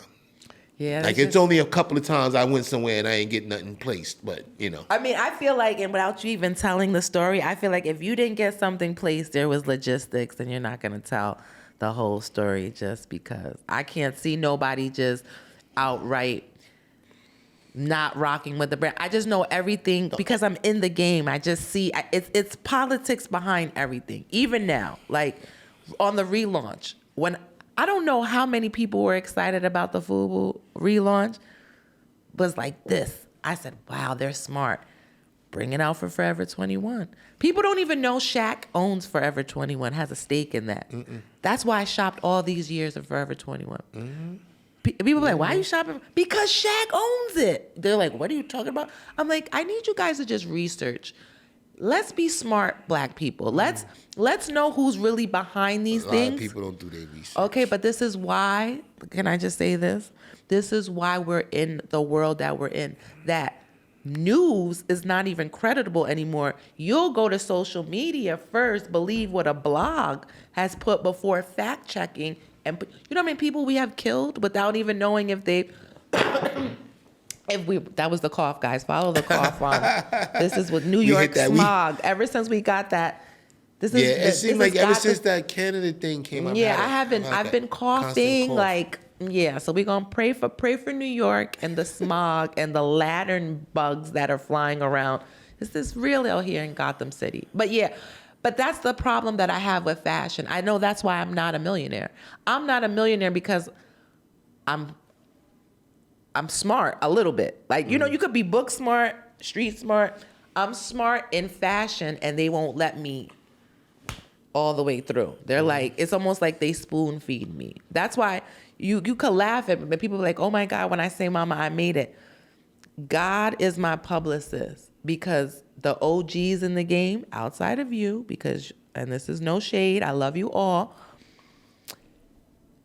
Yeah, like it's only a couple of times I went somewhere and I ain't get nothing placed, but I mean, I feel like, and without you even telling the story, I feel like if you didn't get something placed, there was logistics, and you're not gonna tell the whole story just because. I can't see nobody just outright not rocking with the brand. I just know everything because I'm in the game. I just see it's politics behind everything. Even now, like on the relaunch, when I don't know how many people were excited about the Fubu relaunch, was like this. I said, wow, they're smart. Bring it out for Forever 21. People don't even know Shaq owns Forever 21, has a stake in that. Mm-mm. That's why I shopped all these years of Forever 21. Mm-hmm. People are like, why are you shopping? Because Shaq owns it. They're like, what are you talking about? I'm like, I need you guys to just research. Let's be smart, Black people. Let's know who's really behind these things. A lot of people don't do their research. Okay, but this is why, can I just say this? This is why we're in the world that we're in. That news is not even credible anymore. You'll go to social media first, believe what a blog has put before fact checking. And you know how many people we have killed without even knowing if they... That was the cough, guys. Follow the cough on. This is with New York smog. Ever since we got that, it seems like ever since that Canada thing came up. Yeah, I've been coughing like, yeah. So we're gonna pray for New York and the smog and the lantern bugs that are flying around. Is this real out here in Gotham City? But yeah. But that's the problem that I have with fashion. I know that's why I'm not a millionaire. I'm not a millionaire because I'm smart a little bit. Like, you could be book smart, street smart. I'm smart in fashion, and they won't let me all the way through. They're like, it's almost like they spoon feed me. That's why you could laugh at me, but people are like, oh my God, when I say, Mama, I made it. God is my publicist because the OGs in the game, outside of you, and this is no shade, I love you all,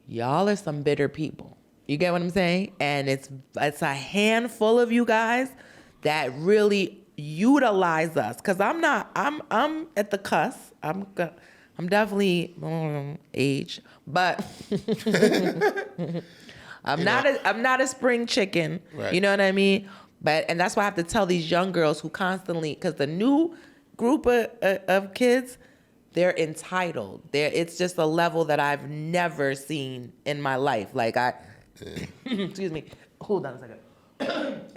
y'all are some bitter people. You get what I'm saying? And it's a handful of you guys that really utilize us, because I'm at the cusp. I'm definitely age, but I'm not a spring chicken. Right. You know what I mean? And that's why I have to tell these young girls who constantly, because the new group of kids, they're entitled. It's just a level that I've never seen in my life. Like excuse me, hold on a second.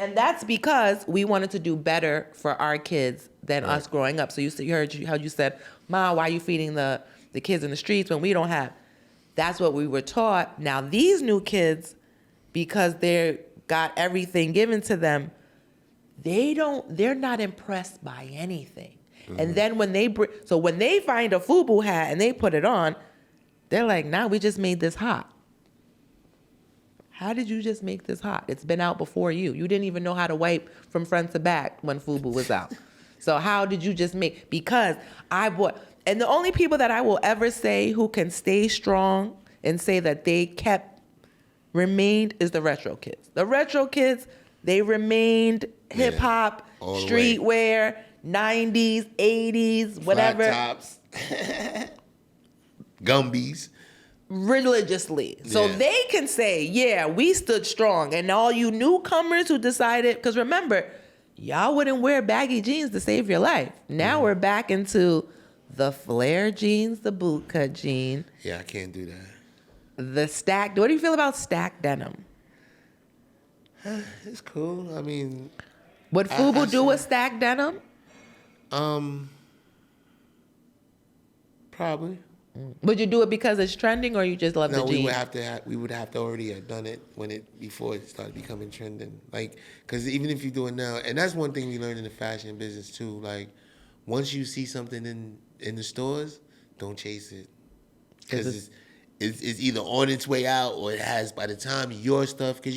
And that's because we wanted to do better for our kids than us growing up. So you heard how you said, "Ma, why are you feeding the kids in the streets when we don't have?" That's what we were taught. Now these new kids, because they got everything given to them, they're not impressed by anything. Mm-hmm. And then when they find a Fubu hat and they put it on, they're like, "Nah, we just made this hot." How did you just make this hot? It's been out before you. You didn't even know how to wipe from front to back when Fubu was out. So how did you just make? Because I bought, and the only people that I will ever say who can stay strong and say that they remained is the retro kids. The retro kids, they remained hip hop, streetwear, 90s, 80s, whatever. Flat tops. Gumbies. Religiously. So they can say, yeah, we stood strong. And all you newcomers who decided, because remember, y'all wouldn't wear baggy jeans to save your life. Now we're back into the flare jeans, the bootcut jean. Yeah, I can't do that. The stacked, what do you feel about stacked denim? It's cool. I mean, would Fubu do a stacked denim? Probably. Would you do it because it's trending, or you just love the jeans? No, we would have to already have done it before it started becoming trending. Like, because even if you do it now, and that's one thing we learned in the fashion business too. Like, once you see something in the stores, don't chase it, because it's either on its way out or it has by the time your stuff. Because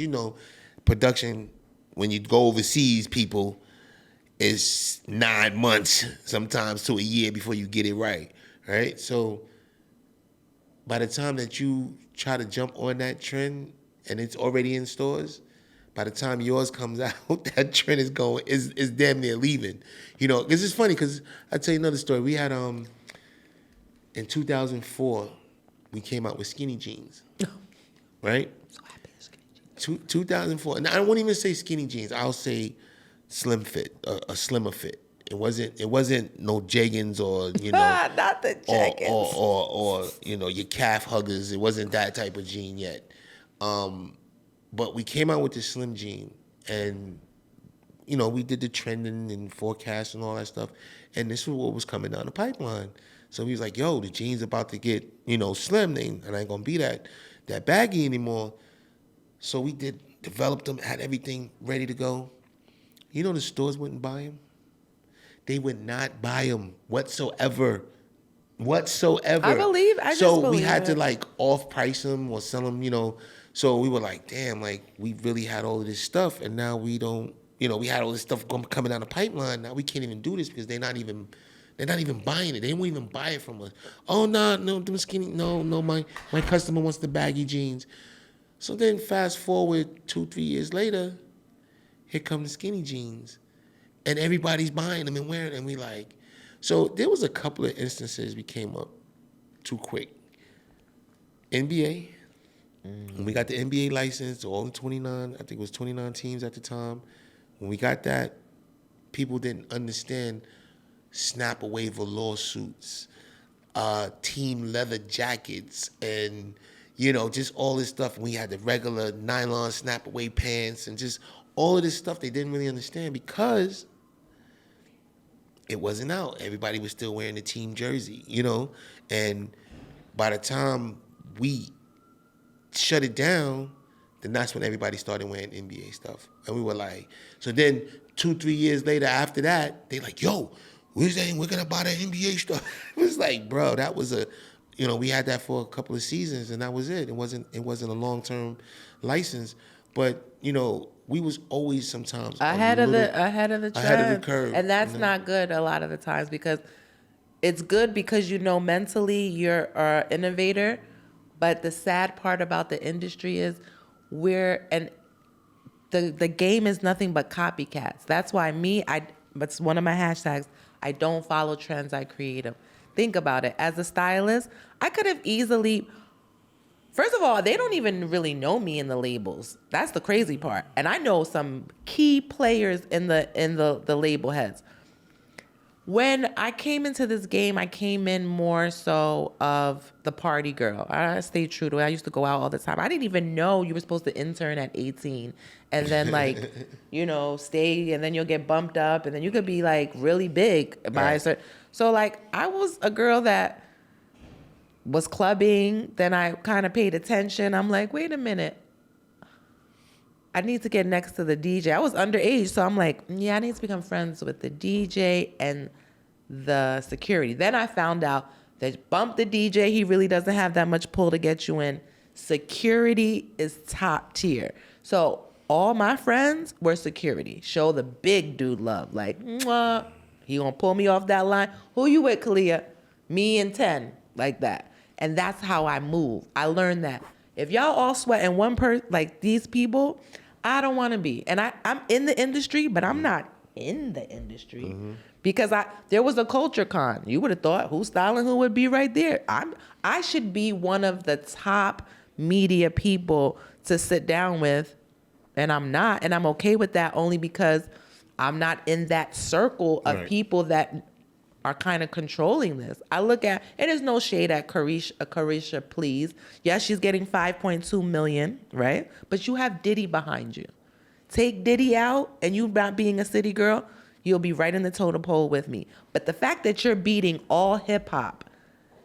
production when you go overseas, people, is 9 months sometimes to a year before you get it right. So by the time that you try to jump on that trend and it's already in stores, by the time yours comes out, that trend is damn near leaving. Because it's funny, because I'll tell you another story. We had, in 2004, we came out with skinny jeans, right? I'm so happy with skinny jeans. 2004, and I won't even say skinny jeans. I'll say slim fit, a slimmer fit. It wasn't no jeggings or not the jeggings or your calf huggers. It wasn't that type of jean yet. But we came out with the slim jean, and we did the trending and forecast and all that stuff, and this was what was coming down the pipeline. So he was like, "Yo, the jeans about to get slim, and I ain't gonna be that baggy anymore." So we developed them, had everything ready to go. The stores wouldn't buy them. They would not buy them whatsoever. I just believe we had to off price them or sell them, So we were like, damn, we really had all of this stuff, and now we don't. We had all this stuff coming down the pipeline. Now we can't even do this because they're not even buying it. They won't even buy it from us. Oh no, them skinny. No, my customer wants the baggy jeans. So then fast forward 2-3 years later, here come the skinny jeans. And everybody's buying them and wearing them. So there was a couple of instances we came up too quick. NBA, when we got the NBA license, all the 29, I think it was 29 teams at the time. When we got that, people didn't understand snap away velour suits, team leather jackets, and just all this stuff. And we had the regular nylon snap away pants and just all of this stuff they didn't really understand because it wasn't out. Everybody was still wearing the team jersey, And by the time we shut it down, then that's when everybody started wearing NBA stuff. And we were like, so then 2-3 years later after that, they like, yo, we're gonna buy the NBA stuff. It was like, bro, that was we had that for a couple of seasons and that was it. It wasn't a long-term license, but we was always sometimes ahead of the trend, ahead of the curve, and that's not good a lot of the times, because it's good because mentally you're an innovator, but the sad part about the industry is the game is nothing but copycats. That's why But one of my hashtags, I don't follow trends, I create them. Think about it. As a stylist, I could have easily, first of all, they don't even really know me in the labels. That's the crazy part. And I know some key players in the label heads. When I came into this game, I came in more so of the party girl. I stayed true to it. I used to go out all the time. I didn't even know you were supposed to intern at 18 and then like, stay, and then you'll get bumped up, and then you could be like really big by a certain. So like I was a girl that was clubbing. Then I kind of paid attention. I'm like, wait a minute. I need to get next to the DJ. I was underage, so I'm like, I need to become friends with the DJ and the security. Then I found out that bump the DJ, he really doesn't have that much pull to get you in. Security is top tier. So all my friends were security. Show the big dude love. Like, mwah, he gonna pull me off that line. Who you with, Khaliah? Me and 10, like that. And that's how I move. I learned that. If y'all all sweating one person, like these people, I don't want to be. And I'm in the industry, but I'm not in the industry because there was a culture con. You would have thought who's styling who would be right there. I should be one of the top media people to sit down with, and I'm not. And I'm okay with that only because I'm not in that circle of people that are kind of controlling this. I look at, and there's no shade at Carisha, please. Yes, she's getting 5.2 million, right? But you have Diddy behind you. Take Diddy out, and you not being a city girl, you'll be right in the totem pole with me. But the fact that you're beating all hip hop,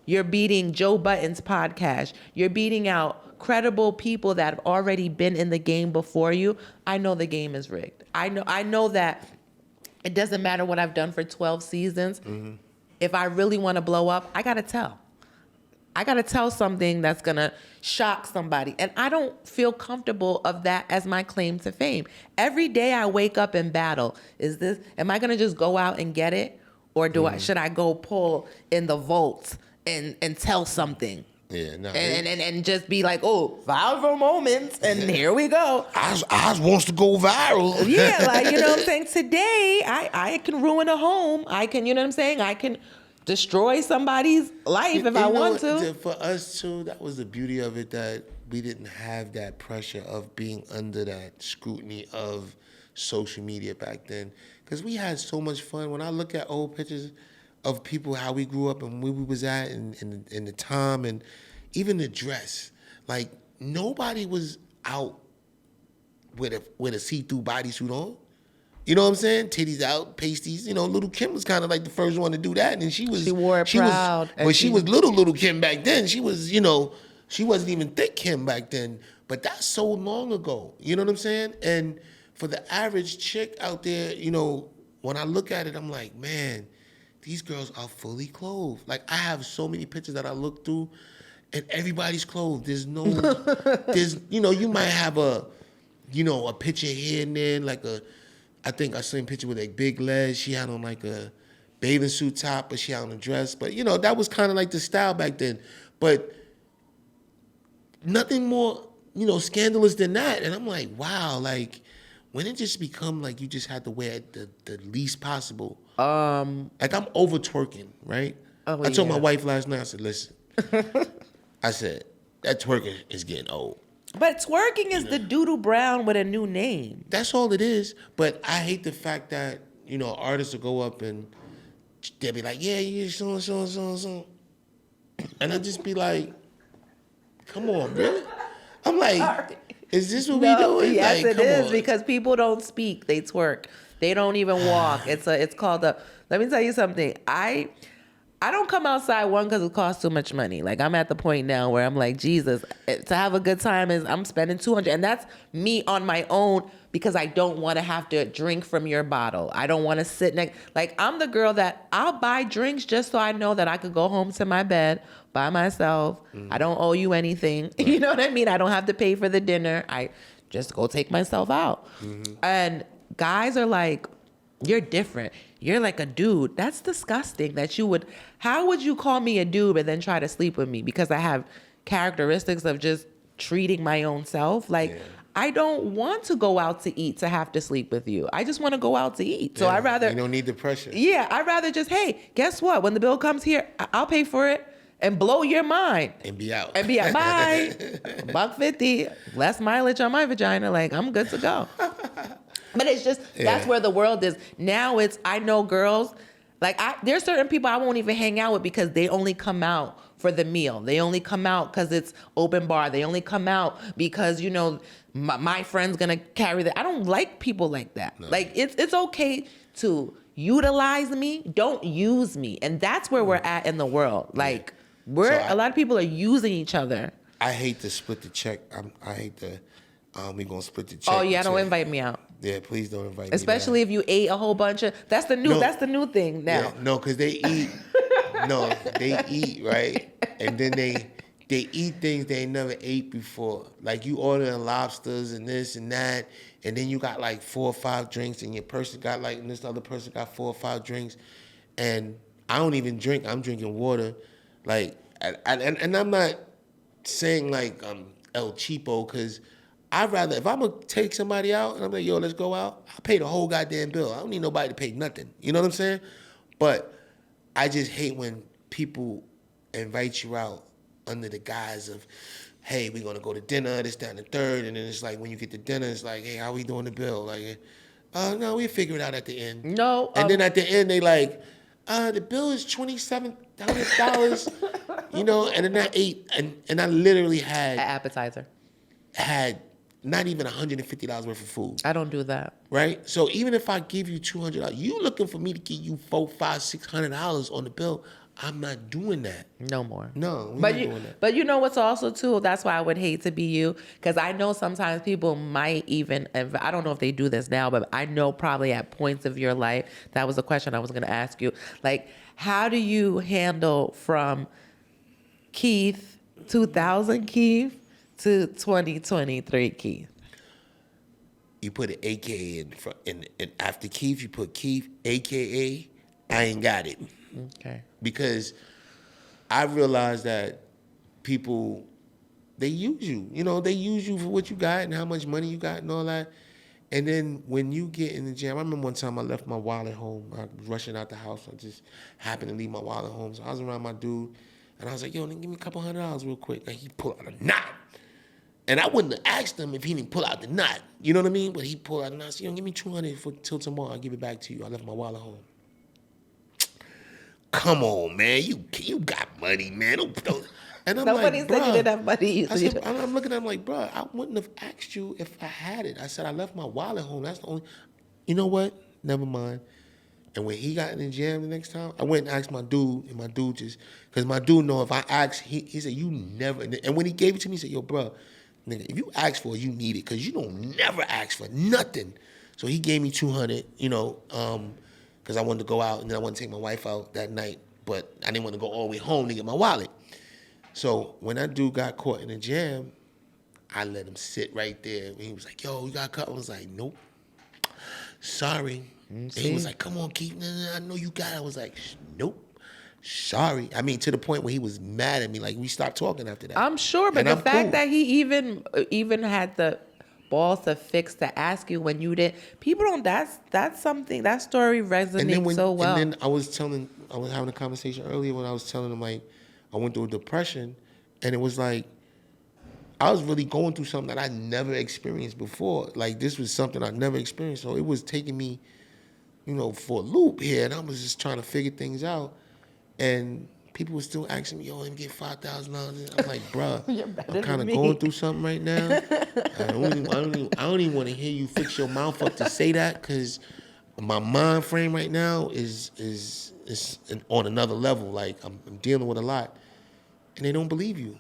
you're beating Joe Budden's podcast, you're beating out credible people that have already been in the game before you, I know the game is rigged. I know that it doesn't matter what I've done for 12 seasons. If I really want to blow up, I got to tell. I got to tell something that's going to shock somebody. And I don't feel comfortable of that as my claim to fame. Every day I wake up and battle. Am I going to just go out and get it? Or should I go pull in the vaults and tell something? Yeah, no. And just be like, viral moments, and here we go. Oz wants to go viral. Yeah, like, you know what I'm saying? Today, I can ruin a home. I can, you know what I'm saying? I can destroy somebody's life if I want to. For us, too, that was the beauty of it, that we didn't have that pressure of being under that scrutiny of social media back then. Because we had so much fun. When I look at old pictures of people, how we grew up and where we was at in the time, and even the dress. Like, nobody was out with a see-through bodysuit on. You know what I'm saying? Titties out, pasties. You know, Little Kim was kind of like the first one to do that, and she wore it proud. But she was little Kim back then. She was, she wasn't even thick Kim back then. But that's so long ago. You know what I'm saying? And for the average chick out there, when I look at it, I'm like, man, these girls are fully clothed. Like, I have so many pictures that I look through, and everybody's clothed. There's no, you might have a picture here and there, like I think I seen a picture with like Big Les. She had on like a bathing suit top, but she had on a dress. But, that was kind of like the style back then. But nothing more, scandalous than that. And I'm like, wow, like, when it just become like you just had to wear the least possible. Like, I'm over twerking, right? I told my wife last night, I said, listen, I said, that twerking is getting old. But twerking is the doodle brown with a new name. That's all it is. But I hate the fact that, artists will go up and they'll be like, yeah, so. And I'll just be like, come on, really? I'm like, is this what we doing? Yes, like, it is, because people don't speak, they twerk. They don't even walk. It's called let me tell you something. I don't come outside, one, because it costs too much money. Like, I'm at the point now where I'm like, Jesus, to have a good time I'm spending $200. And that's me on my own, because I don't want to have to drink from your bottle. I don't want to sit next. Like, I'm the girl that I'll buy drinks just so I know that I could go home to my bed by myself. I don't owe you anything. You know what I mean? I don't have to pay for the dinner. I just go take myself out. And guys are like, you're different. You're like a dude. That's disgusting how would you call me a dude and then try to sleep with me because I have characteristics of just treating my own self? Like, I don't want to go out to eat to have to sleep with you. I just want to go out to eat. So I'd rather... You don't need the pressure. Yeah, I'd rather just, hey, guess what? When the bill comes here, I'll pay for it and blow your mind. And be out. And be out. Bye. $150. Less mileage on my vagina. Like, I'm good to go. But it's just, that's where the world is. Now I know girls, like there's certain people I won't even hang out with because they only come out for the meal. They only come out because it's open bar. They only come out because, my friend's going to carry that. I don't like people like that. No. Like, it's okay to utilize me. Don't use me. And that's where we're at in the world. Like, a lot of people are using each other. I hate to split the check. I hate to, we're going to split the check. Oh, yeah, don't invite me out. Yeah, please don't invite me. Especially if you ate a whole bunch of, that's the new thing now. Yeah, no, because they eat, they eat, right? And then they eat things they never ate before. Like you ordering lobsters and this and that, and then you got like 4 or 5 drinks, and your person got like, and this other person got 4 or 5 drinks, and I don't even drink. I'm drinking water. Like, and I'm not saying like El Cheapo, because I'd rather, if I'm going to take somebody out and I'm like, yo, let's go out, I'll pay the whole goddamn bill. I don't need nobody to pay nothing. You know what I'm saying? But I just hate when people invite you out under the guise of, hey, we're going to go to dinner, this, that, and the third. And then it's like, when you get to dinner, it's like, hey, how we doing the bill? Like, no, we'll figure it out at the end. No. And then at the end, they like, the bill is $2,700, and then I ate, and I literally had... An appetizer. Had not even $150 worth of food. I don't do that. Right? So even if I give you $200, you looking for me to give you $400, $500, $600 on the bill, I'm not doing that. No more. No, we're not doing that. But you know what's also, too, that's why I would hate to be you, because I know sometimes people might even, I don't know if they do this now, but I know probably at points of your life, that was a question I was going to ask you. Like, how do you handle from Keith, 2000 Keith, to 2023 Keith? You put an AKA in front, and after Keith, you put Keith, AKA, I ain't got it. Okay. Because I realized that people, they use you. They use you for what you got and how much money you got and all that. And then when you get in the jam, I remember one time I left my wallet home. I was rushing out the house. I just happened to leave my wallet home. So I was around my dude, and I was like, yo, give me a couple $100 real quick. And he pulled out a knot. And I wouldn't have asked him if he didn't pull out the knot. You know what I mean? But he pulled out the knot. I said, yo, give me $200 till tomorrow. I'll give it back to you. I left my wallet home. Come on, man. You got money, man. Don't. And I'm Nobody like, said bruh, you didn't have money. I'm looking at him like, bro, I wouldn't have asked you if I had it. I said, I left my wallet home. That's the only. You know what? Never mind. And when he got in the jam the next time, I went and asked my dude, and my dude just, because my dude know if I ask, he said, you never. And when he gave it to me, he said, yo, bro, nigga, if you ask for it, you need it, because you don't never ask for nothing. So he gave me $200, because I wanted to go out, and then I wanted to take my wife out that night, but I didn't want to go all the way home to get my wallet. So when that dude got caught in the jam, I let him sit right there. And he was like, yo, you got caught? I was like, nope. Sorry. And he was like, come on, Keith. I know you got it. I was like, nope. Sorry. I mean, to the point where he was mad at me. Like, we stopped talking after that. I'm sure, but the fact that he even had the balls to fix to ask you when you did, people don't, that's something, that story resonates so well. And then I was having a conversation earlier when I was telling him, like, I went through a depression, and it was like, I was really going through something that I never experienced before. Like, this was something I never experienced. So it was taking me, for a loop here. And I was just trying to figure things out. And people were still asking me, yo, let me get $5,000. I'm like, bruh, I'm kind of going through something right now. I don't even want to hear you fix your mouth up to say that, because my mind frame right now is on another level. Like, I'm dealing with a lot. And they don't believe you.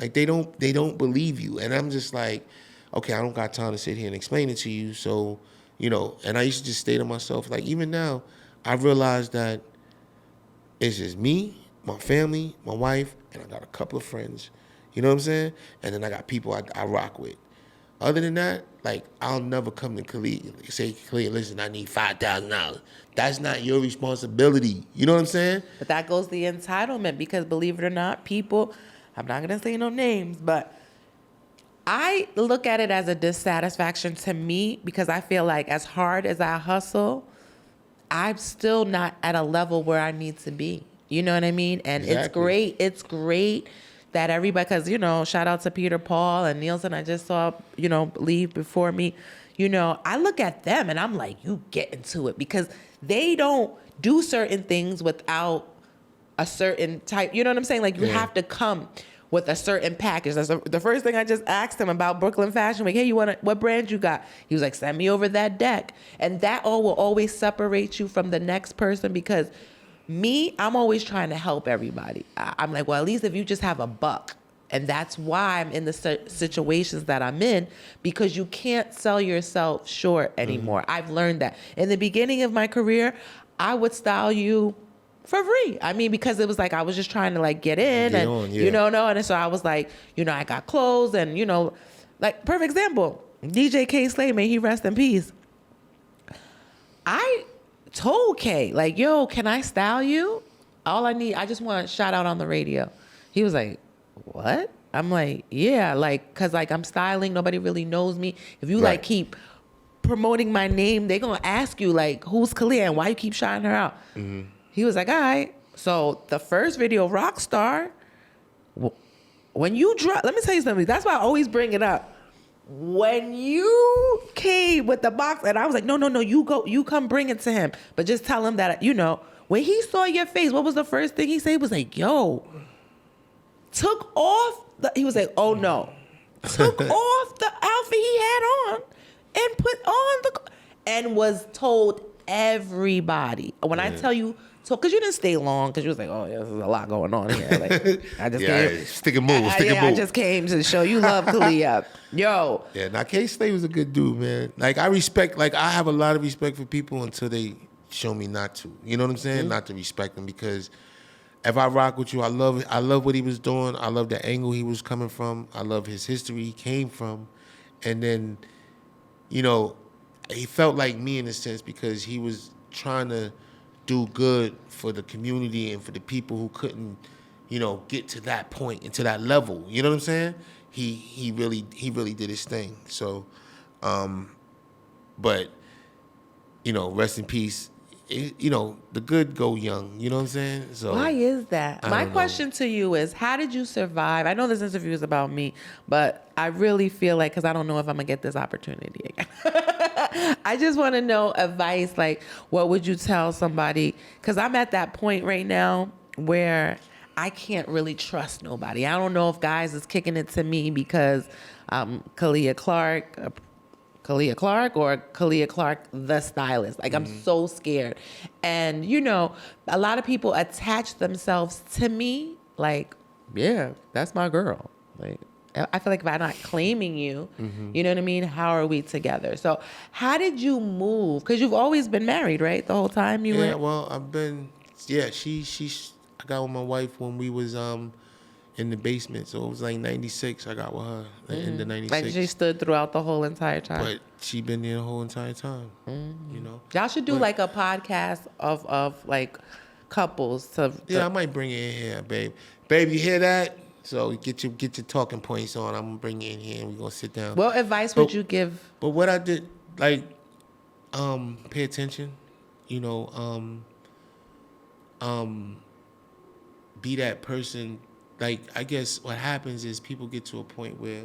Like, they don't believe you. And I'm just like, okay, I don't got time to sit here and explain it to you. So, and I used to just stay to myself. Like, even now, I realized that it's just me, my family, my wife, and I got a couple of friends. You know what I'm saying? And then I got people I rock with. Other than that, like, I'll never come to Khaliah, say, Khaliah, listen, I need $5,000. That's not your responsibility. You know what I'm saying? But that goes the entitlement, because believe it or not, people, I'm not going to say no names, but I look at it as a dissatisfaction to me because I feel like as hard as I hustle, I'm still not at a level where I need to be. You know what I mean? And Exactly. It's great that everybody, because, shout out to Peter Paul and Nielsen, I just saw, leave before me. I look at them and I'm like, you get into it, because they don't do certain things without a certain type. You know what I'm saying? Like, you have to come with a certain package. That's the first thing I just asked him about Brooklyn Fashion Week. Hey, what brand you got? He was like, send me over that deck. And that all will always separate you from the next person, because I'm always trying to help everybody. I'm like, well, at least if you just have a buck. And that's why I'm in the situations that I'm in, because you can't sell yourself short anymore. I've learned that. In the beginning of my career, I would style you for free. I mean, because it was like I was just trying to like get in and so I was like, I got clothes and like perfect example, DJ K Slay, may he rest in peace. I told K, like, yo, can I style you? I just want a shout out on the radio. He was like, what? I'm like, yeah, like, cause like I'm styling, nobody really knows me. If you like keep promoting my name, they're gonna ask you like, who's Khaliah and why you keep shouting her out? Mm-hmm. He was like, all right. So the first video, Rockstar, when you drop, let me tell you something. That's why I always bring it up. When you came with the box, and I was like, no, you come bring it to him. But just tell him that, when he saw your face, what was the first thing he said? He was like, yo, took off, he was like, oh no. Took off the outfit he had on and put on and was told everybody. When I tell you, because you didn't stay long, because you was like, oh, yeah, there's a lot going on here. Like, I just came. Stick and move. I just came to show you love, Khaliah. Yo. Yeah, now K-Slay was a good dude, man. Like, I have a lot of respect for people until they show me not to. You know what I'm saying? Mm-hmm. Not to respect them, because if I rock with you, I love what he was doing. I love the angle he was coming from. I love his history he came from. And then, he felt like me in a sense, because he was trying to do good for the community and for the people who couldn't, get to that point and to that level. You know what I'm saying? He really did his thing. So, but, rest in peace. The good go young. You know what I'm saying? So why is that? My question to you is, how did you survive? I know this interview is about me, but I really feel like, because I don't know if I'm going to get this opportunity again. I just want to know advice, like, what would you tell somebody? Because I'm at that point right now where I can't really trust nobody. I don't know if guys is kicking it to me because Khaliah Clark or Khaliah Clark, the stylist. Like, I'm so scared. And, a lot of people attach themselves to me like, yeah, that's my girl. Like, I feel like if I'm not claiming you, you know what I mean? How are we together? So how did you move? Because you've always been married, right? The whole time you were? Yeah, well, I got with my wife when we was in the basement. So it was like 96. I got with her in the 96. Like, she stood throughout the whole entire time. But she been there the whole entire time. Y'all should do like a podcast of like couples to. Yeah, I might bring it in here, babe. Babe, you hear that? So get your talking points on. I'm gonna bring you in here and we're gonna sit down. What advice would you give? But what I did, like, pay attention. Be that person. Like, I guess what happens is people get to a point where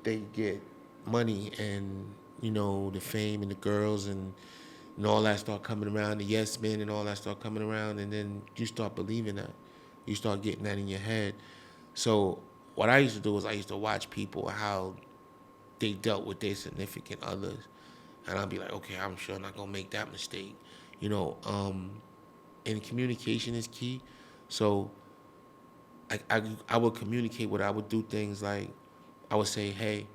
they get money and, the fame and the girls and all that start coming around, the yes men and all that start coming around, and then you start believing that. You start getting that in your head. So what I used to do was I used to watch people, how they dealt with their significant others. And I'd be like, okay, I'm sure I'm not going to make that mistake. And communication is key. So I would communicate I would do things like, I would say, hey,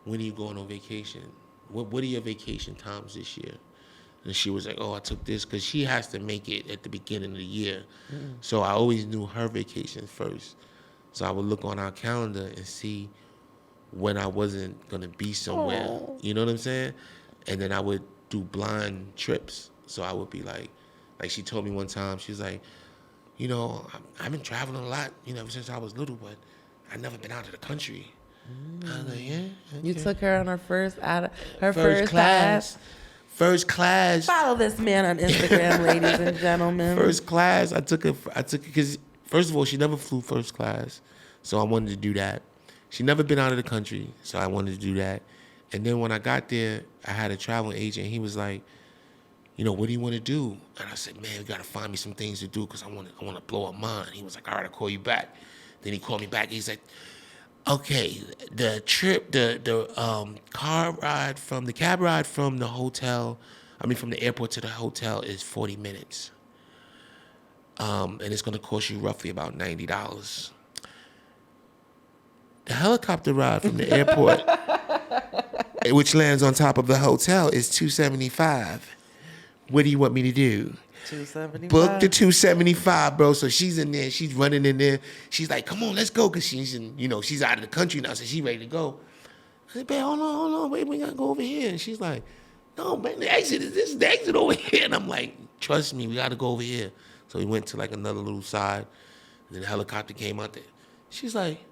when are you going on vacation? What are your vacation times this year? And she was like, oh, I took this, because she has to make it at the beginning of the year. Mm-hmm. So I always knew her vacation first. So I would look on our calendar and see when I wasn't going to be somewhere. Aww. You know what I'm saying? And then I would do blind trips. So I would be like she told me one time, she was like, I've been traveling a lot, ever since I was little, but I've never been out of the country. I was like, yeah. Okay. You took her on her first class. First class. Follow this man on Instagram, ladies and gentlemen. First class. I took her because first of all, she never flew first class, so I wanted to do that. She never been out of the country, so I wanted to do that. And then when I got there, I had a travel agent. He was like, what do you want to do? And I said, man, we got to find me some things to do because I want to blow up mine. He was like, all right, I'll call you back. Then he called me back. He's like, okay, the trip, the cab ride from the hotel, from the airport to the hotel is 40 minutes. And it's going to cost you roughly about $90. The helicopter ride from the airport, which lands on top of the hotel, is $275. What do you want me to do? $275. Book the $275, bro. So she's in there. She's running in there. She's like, come on, let's go. Because she's she's out of the country now, so she's ready to go. I said, babe, hold on. Wait, we got to go over here. And she's like, no, man, this is the exit over here. And I'm like, trust me, we got to go over here. So we went to like another little side. And then the helicopter came out there. She's like,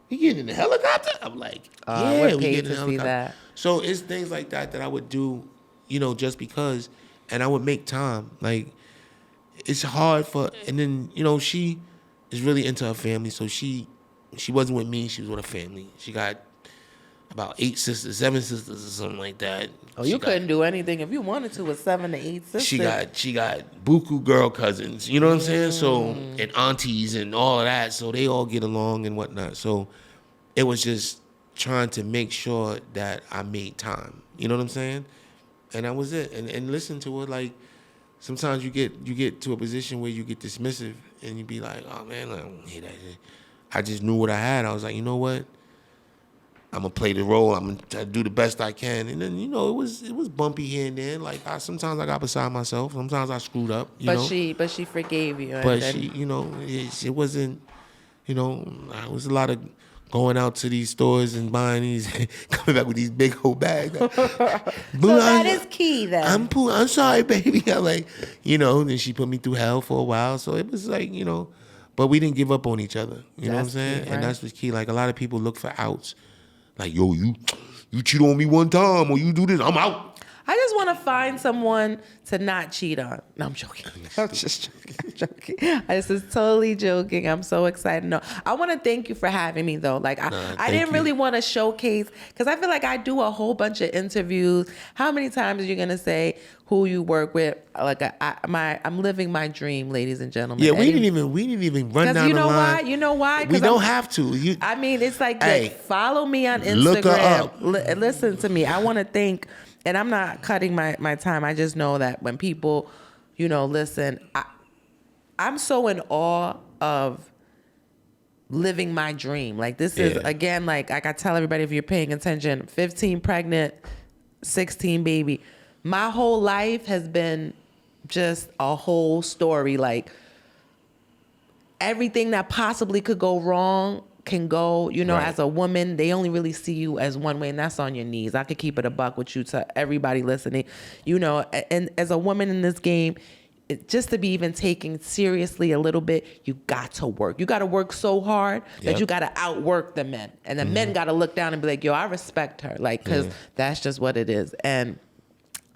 you getting in the helicopter? I'm like, yeah, we getting in the helicopter. That. So it's things like that I would do, just because, and I would make time. Like, it's hard and then, she is really into her family. So she wasn't with me, she was with her family. She got about 7 sisters or something like that. Oh, you couldn't do anything if you wanted to with 7 to 8 sisters. She got buku girl cousins, you know what I'm saying? So, and aunties and all of that. So they all get along and whatnot. So it was just trying to make sure that I made time. You know what I'm saying? And that was it. And listen to it. Like, sometimes you get to a position where you get dismissive and you be like, oh man, I don't hear that shit. I just knew what I had. I was like, you know what? I'm gonna play the role. I'm gonna try to do the best I can. And then, it was bumpy here and there. Like, sometimes I got beside myself. Sometimes I screwed up. But she forgave you. But she, it wasn't. It was a lot of going out to these stores and buying these, coming back with these big old bags. So that is key then. I'm sorry, baby. I'm like, then she put me through hell for a while. So it was like, but we didn't give up on each other. You know what I'm saying? Key, right? And that's what's key. Like, a lot of people look for outs. Like, yo, you cheat on me one time or you do this, I'm out. I just want to find someone to not cheat on. No, I'm joking. I'm just joking. This is totally joking. I'm so excited. No, I want to thank you for having me, though. Like, I didn't really want to showcase, because I feel like I do a whole bunch of interviews. How many times are you going to say who you work with? Like, I'm living my dream, ladies and gentlemen. Yeah, we didn't even run down the line. You know why? We don't have to. It's like, hey, follow me on Instagram. Look her up. Listen to me. I want to thank. And I'm not cutting my time. I just know that when people, listen, I'm so in awe of living my dream. Like, this is, again, like I tell everybody, if you're paying attention, 15 pregnant, 16 baby. My whole life has been just a whole story. Like, everything that possibly could go wrong can go, right. As a woman, they only really see you as one way, and that's on your knees. I could keep it a buck with you to everybody listening, and as a woman in this game, just to be even taken seriously a little bit, you got to work. You got to work so hard that you got to outwork the men, and the men got to look down and be like, yo, I respect her, like, because that's just what it is. And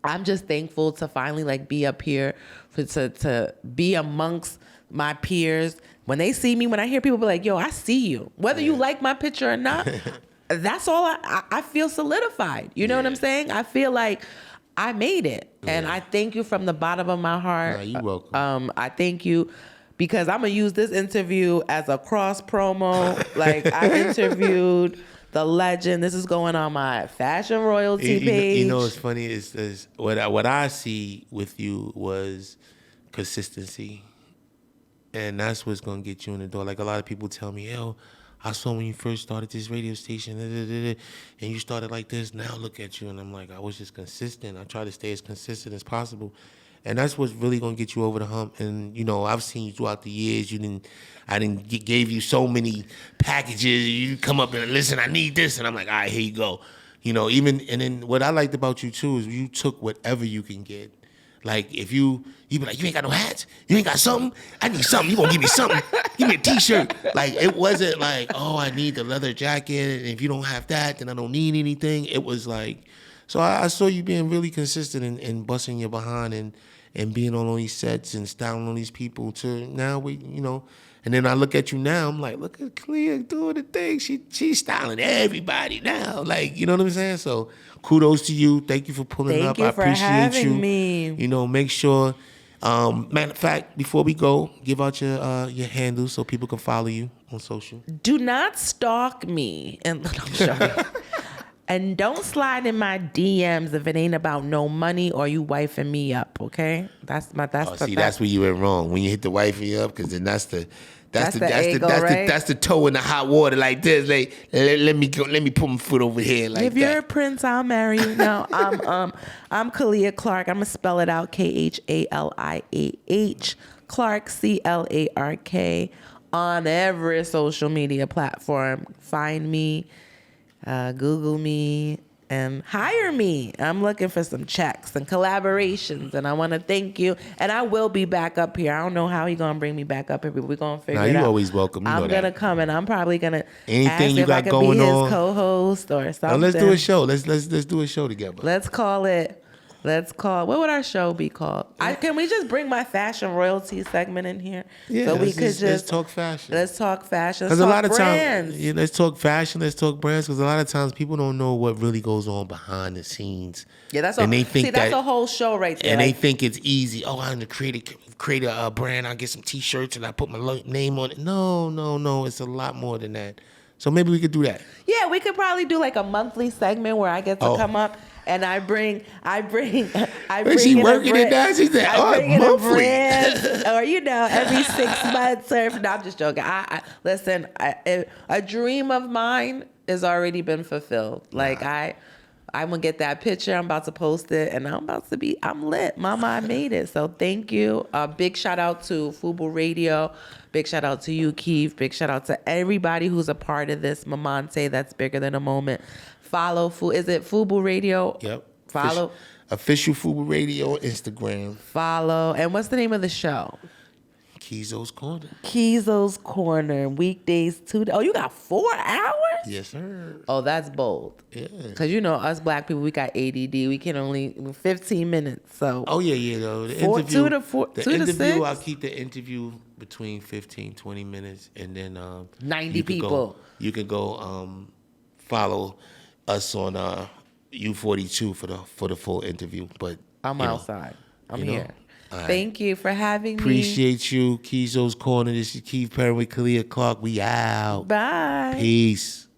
I'm just thankful to finally, like, be up here, to be amongst my peers. When they see me, when I hear people be like, yo, I see you. Whether you like my picture or not, that's all I feel solidified. You know what I'm saying? I feel like I made it. And I thank you from the bottom of my heart. You're welcome. I thank you because I'm going to use this interview as a cross promo. Like, I interviewed the legend. This is going on my fashion royalty page. What's funny is what I see with you was consistency. And that's what's going to get you in the door. Like, a lot of people tell me, yo, I saw when you first started this radio station, and you started like this. Now look at you. And I'm like, I was just consistent. I try to stay as consistent as possible. And that's what's really going to get you over the hump. And, I've seen you throughout the years. Gave you so many packages. You come up and listen, I need this. And I'm like, all right, here you go. And then what I liked about you, too, is you took whatever you can get. Like if you be like, you ain't got no hats, you ain't got something. I need something. You gonna give me something? Give me a T-shirt. Like it wasn't like, oh, I need the leather jacket, and if you don't have that, then I don't need anything. It was like, so I saw you being really consistent and busting your behind and being on all these sets and styling on these people. To now and then I look at you now, I'm like, look at Khaliah doing the thing. She's styling everybody now. Like, you know what I'm saying? So kudos to you. Thank you for pulling up. Thank you I appreciate for having you. me. Make sure. Matter of fact, before we go, give out your handles so people can follow you on social. Do not stalk me and and don't slide in my DMs if it ain't about no money or you wifing me up. Okay, that's where you went wrong when you hit the wifey up, because then that's the toe in the hot water like this. Like let me put my foot over here like if that. You're a prince, I'll marry you. No, I'm Khaliah Clark. I'm gonna spell it out: KHALIAH Clark, CLARK, on every social media platform. Find me, Google me, and hire me. I'm looking for some checks and collaborations, and I want to thank you. And I will be back up here. I don't know how you're going to bring me back up here, but we're going to figure it out. You're always welcome. I'm going to come, and I'm probably going to anything ask you if got I could going be his on, co-host or something. Now let's do a show. Let's do a show together. What would our show be called? Can we just bring my fashion royalty segment in here? Yeah, so we could let's talk fashion. Let's talk fashion. Because a lot of brands. times, let's talk fashion. Let's talk brands. Because a lot of times people don't know what really goes on behind the scenes. Yeah, that's that's a whole show right there. And they think it's easy. Oh, I'm gonna create a brand. I'll get some T-shirts and I put my name on it. No. It's a lot more than that. So maybe we could do that. Yeah, we could probably do like a monthly segment where I get to come up and I bring. Is she working it now? She said, monthly. Or every 6 months. No, I'm just joking. Listen. A dream of mine has already been fulfilled. Like I'm gonna get that picture. I'm about to post it, and I'm lit. Mama, I made it. So thank you. Big shout out to Fubu Radio. Big shout out to you, Keith. Big shout out to everybody who's a part of this Mamante that's bigger than a moment. Follow is it Fubu Radio? Yep. Follow official Fubu Radio Instagram. Follow. And what's the name of the show? Keeyzo's Corner. Keeyzo's Corner. Weekdays 2. Oh, you got 4 hours? Yes, sir. Oh, that's bold. Yeah. Because us black people, we got ADD. We can only 15 minutes. So. Oh yeah. Though the interview. 2 to 6. I'll keep the interview between 15, 20 minutes, and then 90 people. You can go follow us on U42 for the full interview. But I'm outside. I'm here. Right. Thank you for having me. Appreciate you. Keeyzo's Corner. This is Keith Perry with Khaliah Clark. We out. Bye. Peace.